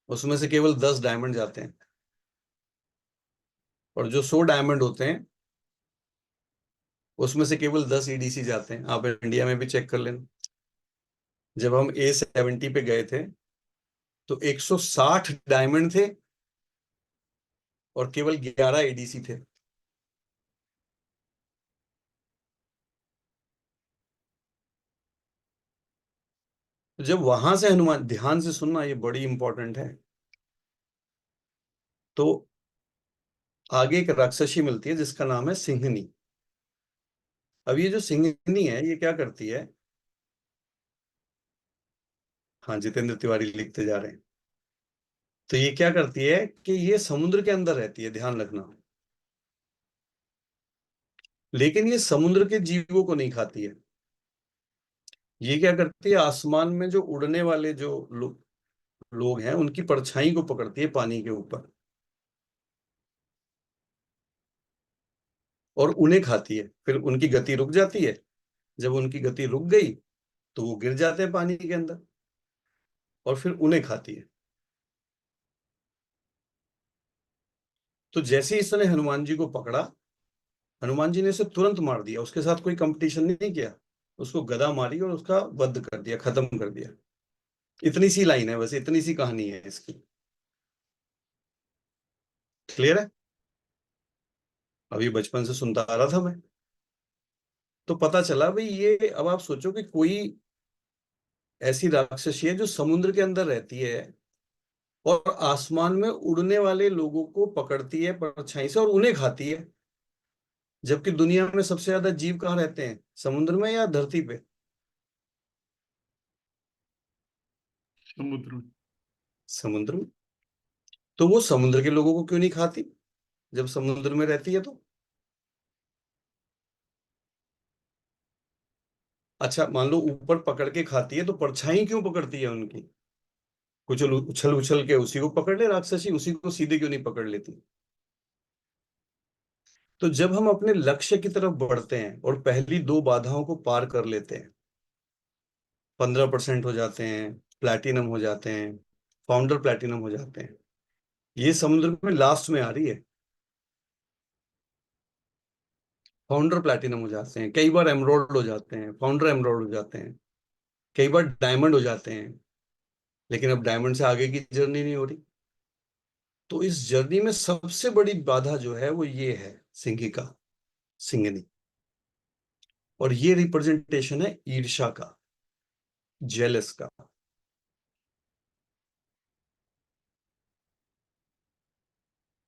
उसमें से केवल 10 डायमंड जाते हैं, और जो 100 डायमंड होते हैं उसमें से केवल 10 ईडीसी जाते हैं। आप इंडिया में भी चेक कर लेना, जब हम A70 पे गए थे तो 160 डायमंड थे और केवल 11 एडीसी थे। तो जब वहां से हनुमान, ध्यान से सुनना ये बड़ी इंपॉर्टेंट है, तो आगे एक राक्षसी मिलती है जिसका नाम है सिंहनी। अब ये जो सिंहनी है ये क्या करती है, हाँ जितेंद्र तिवारी लिखते जा रहे हैं, तो ये क्या करती है कि ये समुद्र के अंदर रहती है, ध्यान रखना, लेकिन ये समुद्र के जीवों को नहीं खाती है। ये क्या करती है, आसमान में जो उड़ने वाले जो लोग हैं उनकी परछाई को पकड़ती है पानी के ऊपर और उन्हें खाती है, फिर उनकी गति रुक जाती है। जब उनकी गति रुक गई तो वो गिर जाते हैं पानी के अंदर और फिर उन्हें खाती है। तो जैसे ही इसने हनुमान जी को पकड़ा, हनुमान जी ने इसे तुरंत मार दिया, उसके साथ कोई कंपटीशन नहीं किया, उसको गदा मारी और उसका वध कर दिया, खत्म कर दिया। इतनी सी लाइन है, बस इतनी सी कहानी है इसकी। क्लियर है? अभी बचपन से सुनता आ रहा था मैं, तो पता चला भाई ये, अब आप सोचो कि कोई ऐसी राक्षसी है जो समुद्र के अंदर रहती है और आसमान में उड़ने वाले लोगों को पकड़ती है परछाई से और उन्हें खाती है, जबकि दुनिया में सबसे ज्यादा जीव कहाँ रहते हैं, समुद्र में या धरती पे? समुद्र में। समुद्र में। तो वो समुद्र के लोगों को क्यों नहीं खाती जब समुद्र में रहती है तो? अच्छा मान लो ऊपर पकड़ के खाती है तो परछाई क्यों पकड़ती है उनकी? कुछ उछल उछल के उसी को पकड़ ले राक्षसी, उसी को सीधे क्यों नहीं पकड़ लेती? तो जब हम अपने लक्ष्य की तरफ बढ़ते हैं और पहली दो बाधाओं को पार कर लेते हैं, 15% हो जाते हैं, प्लैटिनम हो जाते हैं, फाउंडर प्लैटिनम हो जाते हैं। ये समुद्र में लास्ट में आ रही है, फाउंडर प्लैटिनम हो जाते हैं, कई बार एमरोल्ड हो जाते हैं, फाउंडर एमरोल्ड हो जाते हैं, कई बार डायमंड हो जाते हैं, लेकिन अब डायमंड से आगे की जर्नी नहीं हो रही। तो इस जर्नी में सबसे बड़ी बाधा जो है वो ये है सिंगिका, सिंगनी। और ये रिप्रेजेंटेशन है ईर्ष्या का, जेलस का।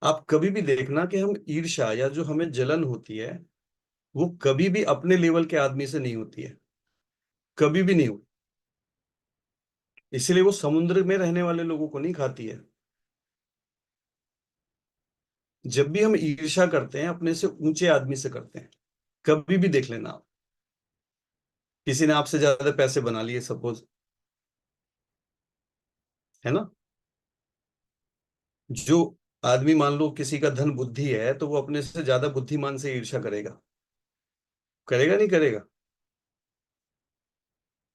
आप कभी भी देखना कि हम ईर्ष्या या जो हमें जलन होती है वो कभी भी अपने लेवल के आदमी से नहीं होती है, कभी भी नहीं होती। इसलिए वो समुद्र में रहने वाले लोगों को नहीं खाती है। जब भी हम ईर्ष्या करते हैं अपने से ऊंचे आदमी से करते हैं, कभी भी देख लेना आप, किसी ने आपसे ज्यादा पैसे बना लिए सपोज, है ना, जो आदमी मान लो किसी का धन बुद्धि है तो वो अपने से ज्यादा बुद्धिमान से ईर्ष्या करेगा, करेगा नहीं करेगा?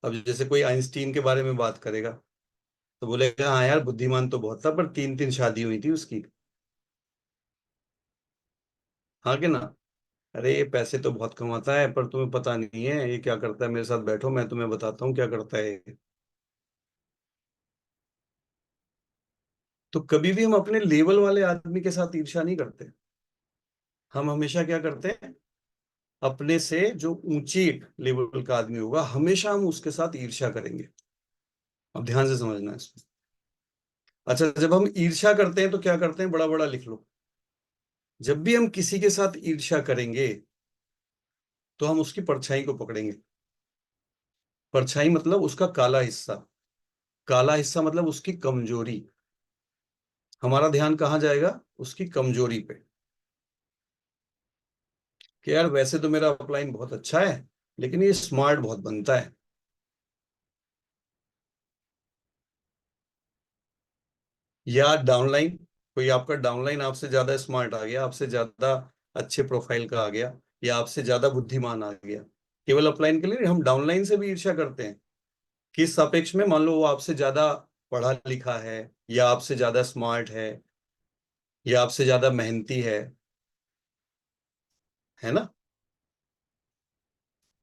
अब जैसे कोई आइंस्टीन के बारे में बात करेगा तो बोलेगा हाँ यार बुद्धिमान तो बहुत था पर 3-3 शादी हुई थी उसकी, हाँ कि ना? अरे ये पैसे तो बहुत कमाता है पर तुम्हें पता नहीं है ये क्या करता है, मेरे साथ बैठो मैं तुम्हें बताता हूँ क्या करता है ये। तो कभी भी हम अपने लेवल वाले आदमी के साथ ईर्ष्या नहीं करते। हम हमेशा क्या करते हैं, अपने से जो ऊंची लेवल का आदमी होगा हमेशा हम उसके साथ ईर्ष्या करेंगे। अब ध्यान से समझना है इसमें। अच्छा, जब हम ईर्ष्या करते हैं तो क्या करते हैं, बड़ा बड़ा लिख लो। जब भी हम किसी के साथ ईर्ष्या करेंगे तो हम उसकी परछाई को पकड़ेंगे। परछाई मतलब उसका काला हिस्सा, काला हिस्सा मतलब उसकी कमजोरी। हमारा ध्यान कहाँ जाएगा, उसकी कमजोरी पे, कि यार वैसे तो मेरा अपलाइन बहुत अच्छा है लेकिन ये स्मार्ट बहुत बनता है। या डाउनलाइन, कोई आपका डाउनलाइन आपसे ज्यादा स्मार्ट आ गया, आपसे ज्यादा अच्छे प्रोफाइल का आ गया, या आपसे ज्यादा बुद्धिमान आ गया। केवल अपलाइन के लिए नहीं, हम डाउनलाइन से भी ईर्ष्या करते हैं। किस सापेक्ष में, मान लो वो आपसे ज्यादा पढ़ा लिखा है, या आपसे ज्यादा स्मार्ट या आपसे ज्यादा मेहनती है ना,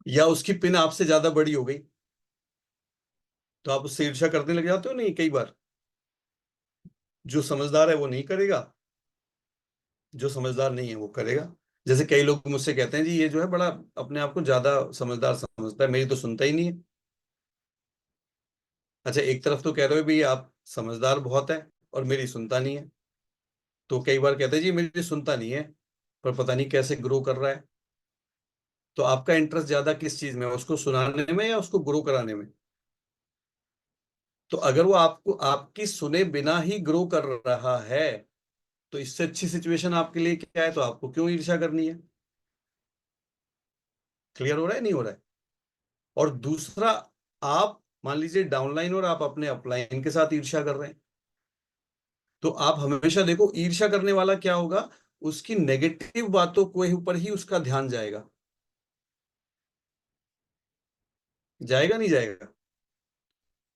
या उसकी पिन आपसे ज्यादा बड़ी हो गई तो आप उससे ईर्ष्या करने लग जाते हो नहीं कई बार? जो समझदार है वो नहीं करेगा, जो समझदार नहीं है वो करेगा। जैसे कई लोग मुझसे कहते हैं जी ये जो है बड़ा अपने आप को ज्यादा समझदार समझता है, मेरी तो सुनता ही नहीं है। अच्छा, एक तरफ तो कह रहे हो भाई आप समझदार बहुत है और मेरी सुनता नहीं है, तो कई बार कहते हैं जी मेरी सुनता नहीं है पर पता नहीं कैसे ग्रो कर रहा है। तो आपका इंटरेस्ट ज्यादा किस चीज में है, उसको सुनाने में या उसको ग्रो कराने में? तो अगर वो आपको आपकी सुने बिना ही ग्रो कर रहा है तो इससे अच्छी सिचुएशन आपके लिए क्या है, तो आपको क्यों ईर्ष्या करनी है? क्लियर हो रहा है नहीं हो रहा है? और दूसरा, आप मान लीजिए डाउनलाइन और आप अपने अपलाइन के साथ ईर्ष्या कर रहे हैं, तो आप हमेशा देखो ईर्ष्या करने वाला क्या होगा, उसकी नेगेटिव बातों को ऊपर ही उसका ध्यान जाएगा। जाएगा नहीं जाएगा?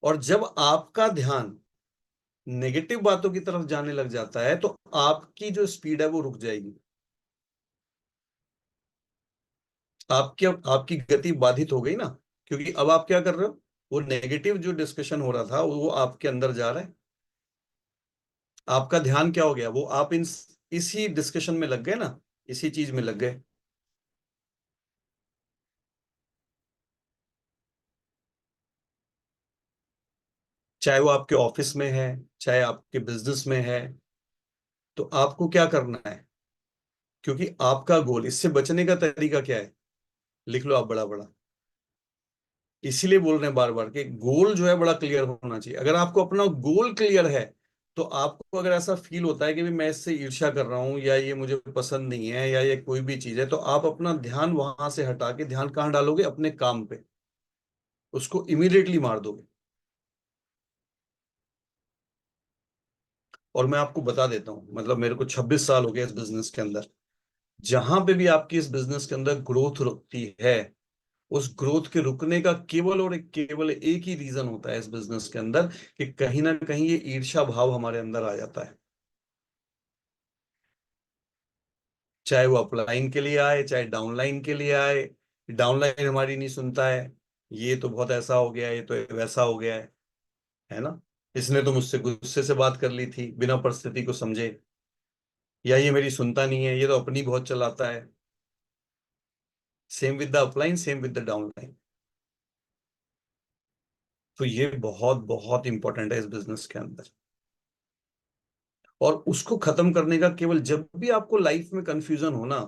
और जब आपका ध्यान नेगेटिव बातों की तरफ जाने लग जाता है तो आपकी जो स्पीड है वो रुक जाएगी, आपकी आपकी गति बाधित हो गई ना, क्योंकि अब आप क्या कर रहे हो, वो नेगेटिव जो डिस्कशन हो रहा था वो आपके अंदर जा रहा है। आपका ध्यान क्या हो गया, वो आप इसी डिस्कशन में लग गए ना, इसी चीज में लग गए। चाहे वो आपके ऑफिस में है, चाहे आपके बिजनेस में है, तो आपको क्या करना है, क्योंकि आपका गोल, इससे बचने का तरीका क्या है, लिख लो आप बड़ा बड़ा। इसीलिए बोल रहे हैं बार बार कि गोल जो है बड़ा क्लियर होना चाहिए। अगर आपको अपना गोल क्लियर है तो आपको अगर ऐसा फील होता है कि भी मैं इससे ईर्ष्या कर रहा हूं या ये मुझे पसंद नहीं है या ये कोई भी चीज है, तो आप अपना ध्यान वहां से हटा के ध्यान कहाँ डालोगे, अपने काम पे, उसको इमीडिएटली मार दोगे। और मैं आपको बता देता हूँ, मतलब मेरे को 26 साल हो गए इस बिजनेस के अंदर, जहां पे भी आपकी इस बिजनेस के अंदर ग्रोथ रुकती है उस ग्रोथ के रुकने का केवल और केवल एक ही रीजन होता है इस बिजनेस के अंदर, कि कहीं ना कहीं ये ईर्ष्या भाव हमारे अंदर आ जाता है। चाहे वो अपलाइन के लिए आए, चाहे डाउनलाइन के लिए आए। डाउनलाइन हमारी नहीं सुनता है, ये तो बहुत ऐसा हो गया है, ये तो वैसा हो गया है ना, इसने तो मुझसे गुस्से से बात कर ली थी बिना परिस्थिति को समझे, या ये मेरी सुनता नहीं है, ये तो अपनी बहुत चलाता है। Same with the upline, same with the downline. तो ये बहुत बहुत इंपॉर्टेंट है इस बिजनेस के अंदर। और उसको खत्म करने का, केवल जब भी आपको लाइफ में कंफ्यूजन हो ना,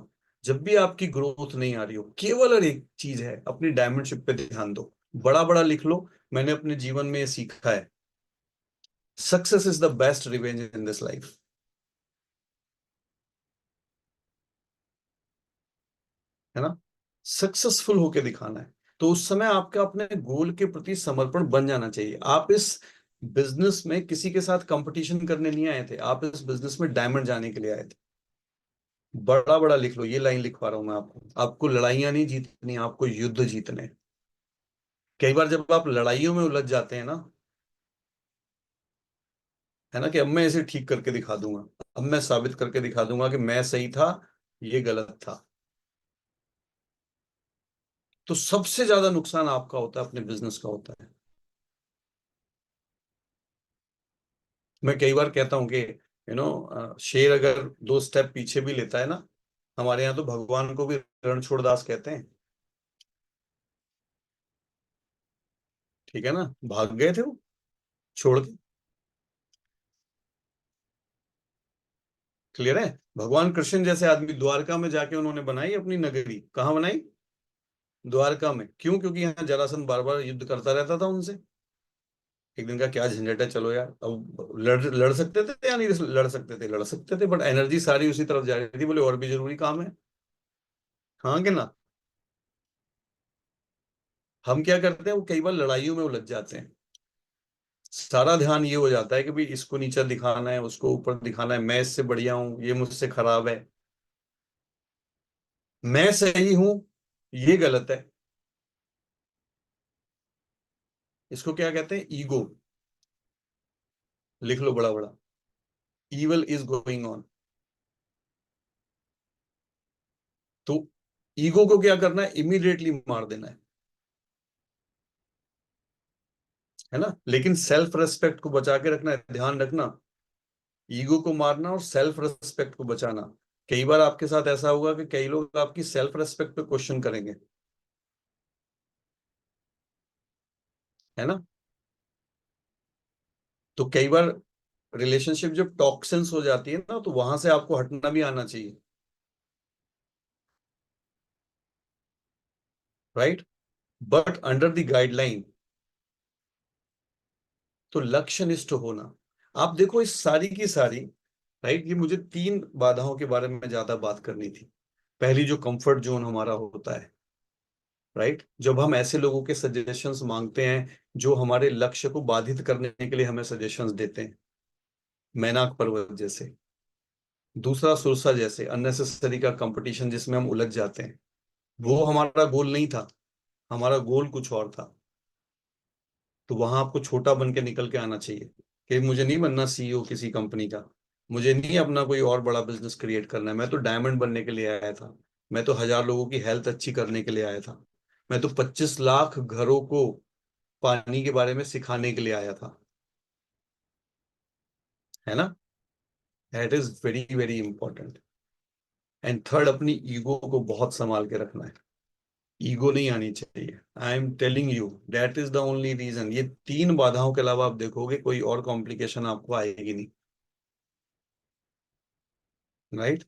जब भी आपकी ग्रोथ नहीं आ रही हो, केवल और एक चीज है, अपनी डायमंडशिप पे ध्यान दो। बड़ा बड़ा लिख लो, मैंने अपने जीवन में ये सीखा है, success is the best revenge in this life. है ना, सक्सेसफुल होके दिखाना है। तो उस समय आपका अपने गोल के प्रति समर्पण बन जाना चाहिए। आप इस बिजनेस में किसी के साथ कंपटीशन करने नहीं आए थे, आप इस बिजनेस में डायमंड जाने के लिए आए थे। बड़ा बड़ा लिख लो, ये लाइन लिखवा रहा हूं मैं आपको। आपको लड़ाइयां नहीं जीतनी, आपको युद्ध जीतने हैं। कई बार जब आप लड़ाइयों में उलझ जाते हैं ना, है ना, कि अब मैं इसे ठीक करके दिखा दूंगा, अब मैं साबित करके दिखा दूंगा कि मैं सही था, ये गलत था, तो सबसे ज्यादा नुकसान आपका होता है, अपने बिजनेस का होता है। मैं कई बार कहता हूं कि शेर अगर 2 स्टेप पीछे भी लेता है ना, हमारे यहाँ तो भगवान को भी रणछोड़ दास कहते हैं। ठीक है ना, भाग गए थे वो छोड़ के। क्लियर है। भगवान कृष्ण जैसे आदमी द्वारका में जाके उन्होंने बनाई अपनी नगरी। कहाँ बनाई? द्वारका में। क्यों? क्योंकि यहाँ जरासंध बार बार युद्ध करता रहता था उनसे। एक दिन का क्या झंझट है, चलो यार, अब लड़ सकते थे या नहीं लड़ सकते थे? लड़ सकते थे, बट एनर्जी सारी उसी तरफ जा रही थी, बोले और भी जरूरी काम है। हाँ कि ना? हम क्या करते हैं, वो कई बार लड़ाइयों में उलझ जाते हैं। सारा ध्यान ये हो जाता है कि भाई इसको नीचा दिखाना है, उसको ऊपर दिखाना है, मैं इससे बढ़िया हूं, ये मुझसे खराब है, मैं सही हूं, ये गलत है। इसको क्या कहते हैं? ईगो। लिख लो बड़ा बड़ा, ईवल इज गोइंग ऑन। तो ईगो को क्या करना है? इमीडिएटली मार देना है ना। लेकिन सेल्फ रेस्पेक्ट को बचा के रखना है, ध्यान रखना। ईगो को मारना और सेल्फ रेस्पेक्ट को बचाना। कई बार आपके साथ ऐसा होगा कि कई लोग आपकी सेल्फ रेस्पेक्ट पे क्वेश्चन करेंगे, है ना। तो कई बार रिलेशनशिप जब टॉक्सिन्स हो जाती है ना, तो वहां से आपको हटना भी आना चाहिए, right. But under the guideline. तो लक्ष्य निष्ठ होना। आप देखो इस सारी की सारी, राइट, ये मुझे 3 बाधाओं के बारे में ज्यादा बात करनी थी। पहली, जो कंफर्ट जोन हमारा होता है, राइट, जब हम ऐसे लोगों के सजेशंस मांगते हैं जो हमारे लक्ष्य को बाधित करने के लिए हमें सजेशंस देते हैं, मैनाक पर्वत जैसे। दूसरा, सुरसा जैसे, अननेसेसरी का कंपटीशन जिसमें हम उलझ जाते हैं। वो हमारा गोल नहीं था, हमारा गोल कुछ और था। तो वहां आपको छोटा बन के निकल के आना चाहिए कि मुझे नहीं बनना सीईओ किसी कंपनी का, मुझे नहीं अपना कोई और बड़ा बिजनेस क्रिएट करना है, मैं तो डायमंड बनने के लिए आया था, मैं तो 1000 लोगों की हेल्थ अच्छी करने के लिए आया था, मैं तो 25 लाख घरों को पानी के बारे में सिखाने के लिए आया था, है ना। That is very very important. And third, अपनी ईगो को बहुत संभाल के रखना है। ईगो नहीं आनी चाहिए। I am telling you, that is the only reason. ये 3 बाधाओं के अलावा आप देखोगे कोई और कॉम्प्लिकेशन आपको आएगी नहीं, राइट।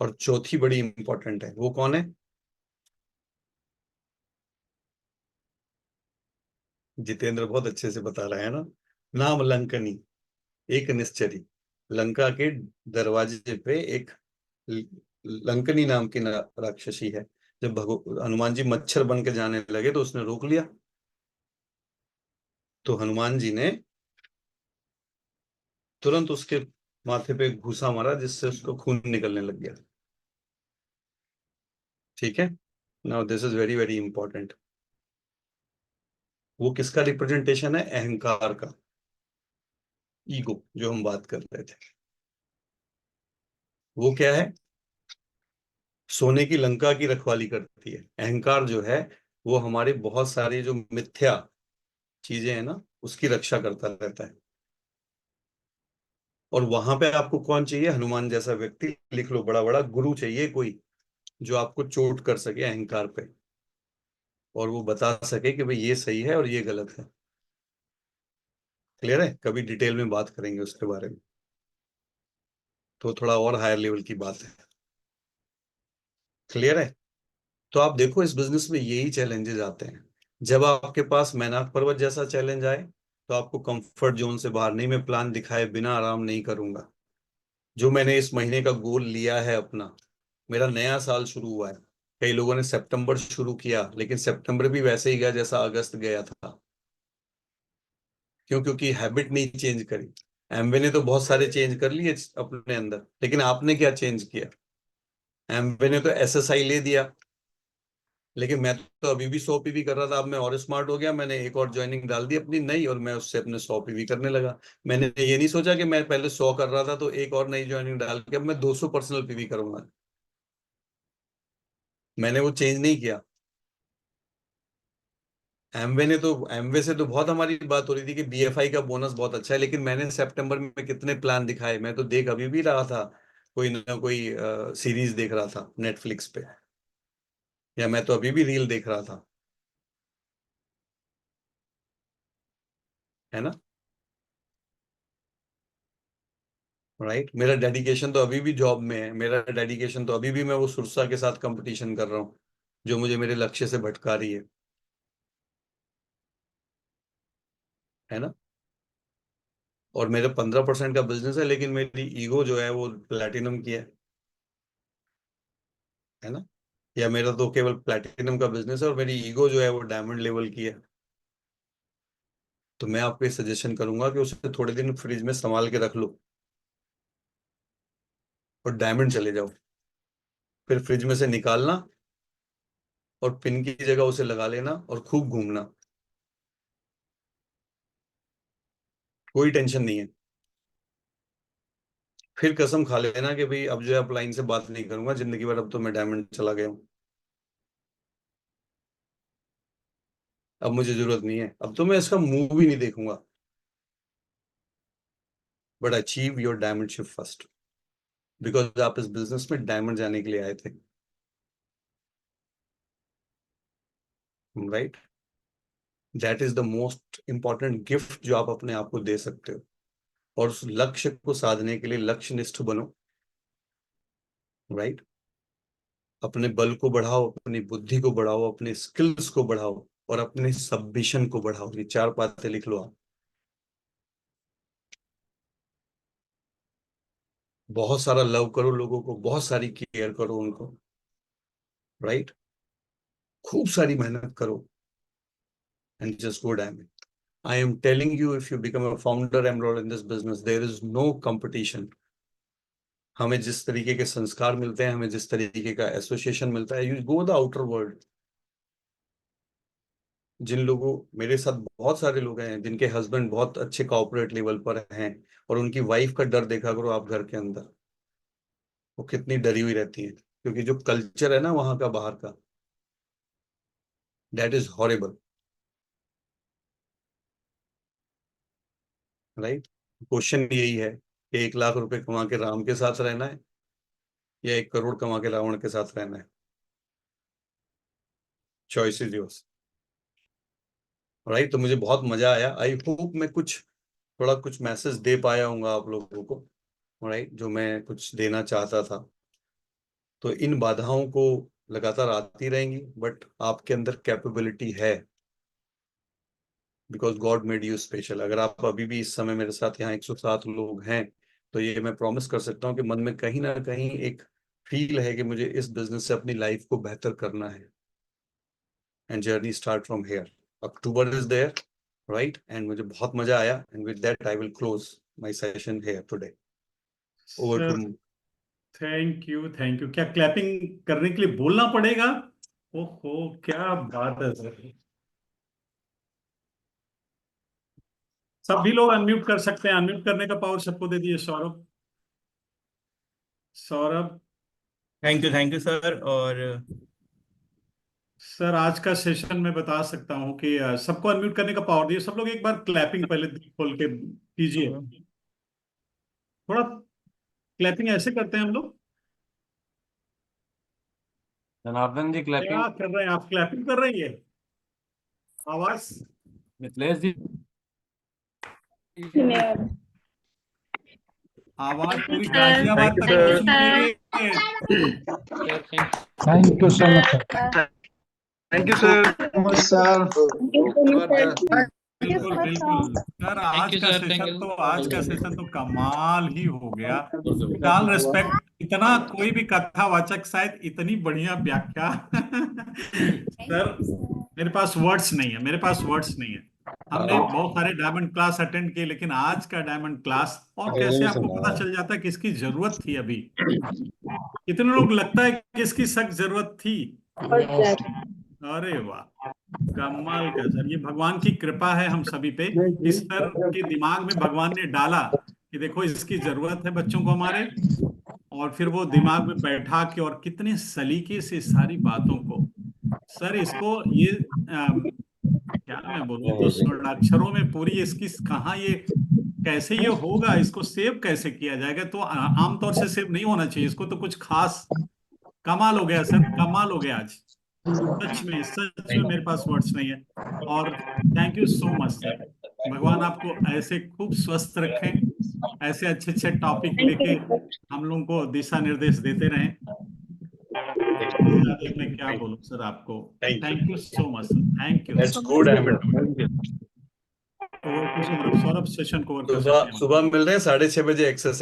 और चौथी बड़ी इंपॉर्टेंट है, वो कौन है? जितेंद्र बहुत अच्छे से बता रहा है ना। नाम लंकनी, एक निश्चरी। लंका के दरवाजे पे एक ल- लंकनी नाम की राक्षसी है। जब हनुमान जी मच्छर बन के जाने लगे तो उसने रोक लिया। तो हनुमान जी ने तुरंत उसके माथे पे घूसा मारा, जिससे उसको खून निकलने लग गया। ठीक है। Now this is very very important. वो किसका रिप्रेजेंटेशन है? अहंकार का, ईगो, जो हम बात कर रहे थे। वो क्या है? सोने की लंका की रखवाली करती है। अहंकार जो है वो हमारे बहुत सारे जो मिथ्या चीजें हैं ना, उसकी रक्षा करता रहता है। और वहां पे आपको कौन चाहिए? हनुमान जैसा व्यक्ति, लिख लो बड़ा बड़ा, गुरु चाहिए कोई, जो आपको चोट कर सके अहंकार पे, और वो बता सके कि भाई ये सही है और ये गलत है। क्लियर है? कभी डिटेल में बात करेंगे उसके बारे में, तो थोड़ा और हायर लेवल की बात है। क्लियर है? तो आप देखो इस बिजनेस में यही चैलेंजेस आते हैं। जब आपके पास मैनाक पर्वत जैसा चैलेंज आए, तो आपको कंफर्ट जोन से बाहर नहीं, मैं प्लान दिखाए बिना आराम नहीं करूंगा। जो मैंने इस महीने का गोल लिया है अपना, मेरा नया साल शुरू हुआ है। कई लोगों ने सितंबर शुरू किया, लेकिन सितंबर भी वैसे ही गया जैसा अगस्त गया था। क्यों? क्योंकि हैबिट नहीं चेंज करी। एमवे ने तो बहुत सारे चेंज कर लिए अपने अंदर, लेकिन आपने क्या चेंज किया? एमवे ने तो एसएसआई ले दिया, लेकिन मैं तो अभी भी 100 पीवी कर रहा था। अब मैं और स्मार्ट हो गया, मैंने एक और ज्वाइनिंग डाल दी अपनी नई, और मैं उससे अपने 100 पीवी करने लगा। मैंने ये नहीं सोचा कि मैं पहले 100 कर रहा था तो एक और नई ज्वाइनिंग डाल के अब मैं 200 पर्सनल पीवी करूंगा। मैंने वो चेंज नहीं किया। एमवे से तो बहुत हमारी बात हो रही थी कि बीएफआई का बोनस बहुत अच्छा है, लेकिन मैंने सितंबर में कितने प्लान दिखाए? मैं तो देख अभी भी रहा था, कोई ना कोई सीरीज देख रहा था नेटफ्लिक्स पे, या मैं तो अभी भी रील देख रहा था, है ना? राइट। मेरा डेडिकेशन तो अभी भी जॉब में है, मेरा डेडिकेशन तो अभी भी, मैं वो सुरसा के साथ कंपटीशन कर रहा हूँ जो मुझे मेरे लक्ष्य से भटका रही है ना? और मेरा 15% का बिजनेस है, लेकिन मेरी ईगो जो है वो प्लैटिनम की है ना? या मेरा तो केवल प्लैटिनम का बिजनेस है और मेरी ईगो जो है वो डायमंड लेवल की है। तो मैं आपको सजेशन करूंगा कि उसे थोड़े दिन फ्रिज में संभाल के रख लो और डायमंड चले जाओ। फिर फ्रिज में से निकालना और पिन की जगह उसे लगा लेना और खूब घूमना, कोई टेंशन नहीं है। फिर कसम खा लेना कि भाई अब जो है अपलाइन से बात नहीं करूंगा जिंदगी भर, अब तो मैं डायमंड चला गया हूँ, अब मुझे जरूरत नहीं है, अब तो मैं इसका मुंह भी नहीं देखूंगा। But achieve your diamond ship first, because आप इस बिजनेस में डायमंड जाने के लिए आए थे। Right? That is the most important gift जो आप अपने आप को दे सकते हो। और उस लक्ष्य को साधने के लिए लक्ष्यनिष्ठ बनो। राइट? अपने बल को बढ़ाओ, अपनी बुद्धि को बढ़ाओ, अपने स्किल्स को बढ़ाओ, और अपने सबमिशन को बढ़ाओ। ये 4 बातें लिख लो आप। बहुत सारा लव करो लोगों को, बहुत सारी केयर करो उनको। राइट? खूब सारी मेहनत करो, and just go diamond. I am telling you, if you become a founder enroll in this business, there is no competition. हमें जिस तरीके के संस्कार मिलते हैं, हमें जिस तरीके का एसोसिएशन मिलता है, you go the outer world. जिन लोगों, मेरे साथ बहुत सारे लोग हैं जिनके हस्बैंड बहुत अच्छे कॉर्पोरेट लेवल पर हैं, और उनकी वाइफ का डर देखा करो आप घर के अंदर, वो कितनी डरी हुई रहती है, क्योंकि जो कल्चर है ना वहां का, बाहर का, that is horrible. Right? Question यही है कि 1 लाख रुपए कमा के राम के साथ रहना है, या 1 करोड़ कमा के रावण के साथ रहना है? Choice is yours. राइट? तो मुझे बहुत मजा आया। आई होप मैं कुछ, थोड़ा कुछ मैसेज दे पाया हूँगा आप लोगों को। राइट? जो मैं कुछ देना चाहता था। तो इन बाधाओं को लगातार आती रहेंगी, बट आपके अंदर कैपेबिलिटी है, because God made you special. अगर आप अभी भी इस समय मेरे साथ यहाँ 107 लोग हैं, तो ये मैं प्रॉमिस कर सकता हूँ कि मन में कहीं ना कहीं एक फील है कि मुझे इस बिजनेस से अपनी लाइफ को बेहतर करना है, and journey start from here. October is there, right? And मुझे बहुत मजा आया, and with that I will close my session here today. Over sir to. Thank you, thank you. क्या क्लैपिंग करने के लिए बोलना पड़ेगा? ओहो, क्या बात है सर। सभी लोग अनम्यूट कर सकते हैं, अनम्यूट करने का पावर सबको दे दिए। Saurabh, Saurabh thank you sir. और सर, आज का सेशन मैं बता सकता हूँ कि सबको अनम्यूट करने का पावर दिए। सब लोग एक बार क्लैपिंग पहले दिल खोल के कीजिए। थोड़ा क्लैपिंग ऐसे करते हैं हम लोग। जनार्दन जी क्या क्लैपिंग। कर रहे हैं आप? क्लैपिंग कर रही है आवाज? मिथिलेश जी आवाज पूरी sir. गाजियाबाद Thank you, तक sir. पहुंची है। Thank you so much, sir. Thank you sir. बिल्कुल बिल्कुल सर, आज का सेशन तो कमाल ही हो गया। विद ऑल रिस्पेक्ट, इतना कोई भी कथावाचक शायद इतनी बढ़िया व्याख्या सर, मेरे पास वर्ड्स नहीं है, मेरे पास वर्ड्स नहीं है। हमने बहुत सारे डायमंड क्लास अटेंड किए, लेकिन आज का डायमंड क्लास, और कैसे आपको पता चल जाता है कि इसकी जरूरत थी। अभी कितने लोग लगता है कि इसकी सख्त जरूरत थी? अरे वाह, कमाल का सर। ये भगवान की कृपा है हम सभी पे। इस सर के दिमाग में भगवान ने डाला कि देखो इसकी जरूरत है बच्चों को हमारे, और फिर वो दिमाग में बैठा के और कितने सलीके से सारी बातों को, सर इसको ये क्या मैं बोलूं, तो स्वर्णाक्षरों में पूरी इसकी कहाँ ये, कैसे ये होगा, इसको सेव कैसे किया जाएगा? तो आमतौर से सेव नहीं होना चाहिए इसको, तो कुछ खास कमाल हो गया सर, कमाल हो गया आज। सच में मेरे पास वर्ड्स नहीं है। और thank you so much sir. भगवान आपको ऐसे खूब स्वस्थ रखें, ऐसे अच्छे अच्छे टॉपिक लेके हम लोगों को दिशा निर्देश देते रहें। मैं क्या बोलूं सर आपको। Thank you so much sir, thank you. That's good Ahmed. Saurabh session को ओवर कर सकते हैं। सुबह मिल रहे हैं 6:30 बजे एक्सरसाइज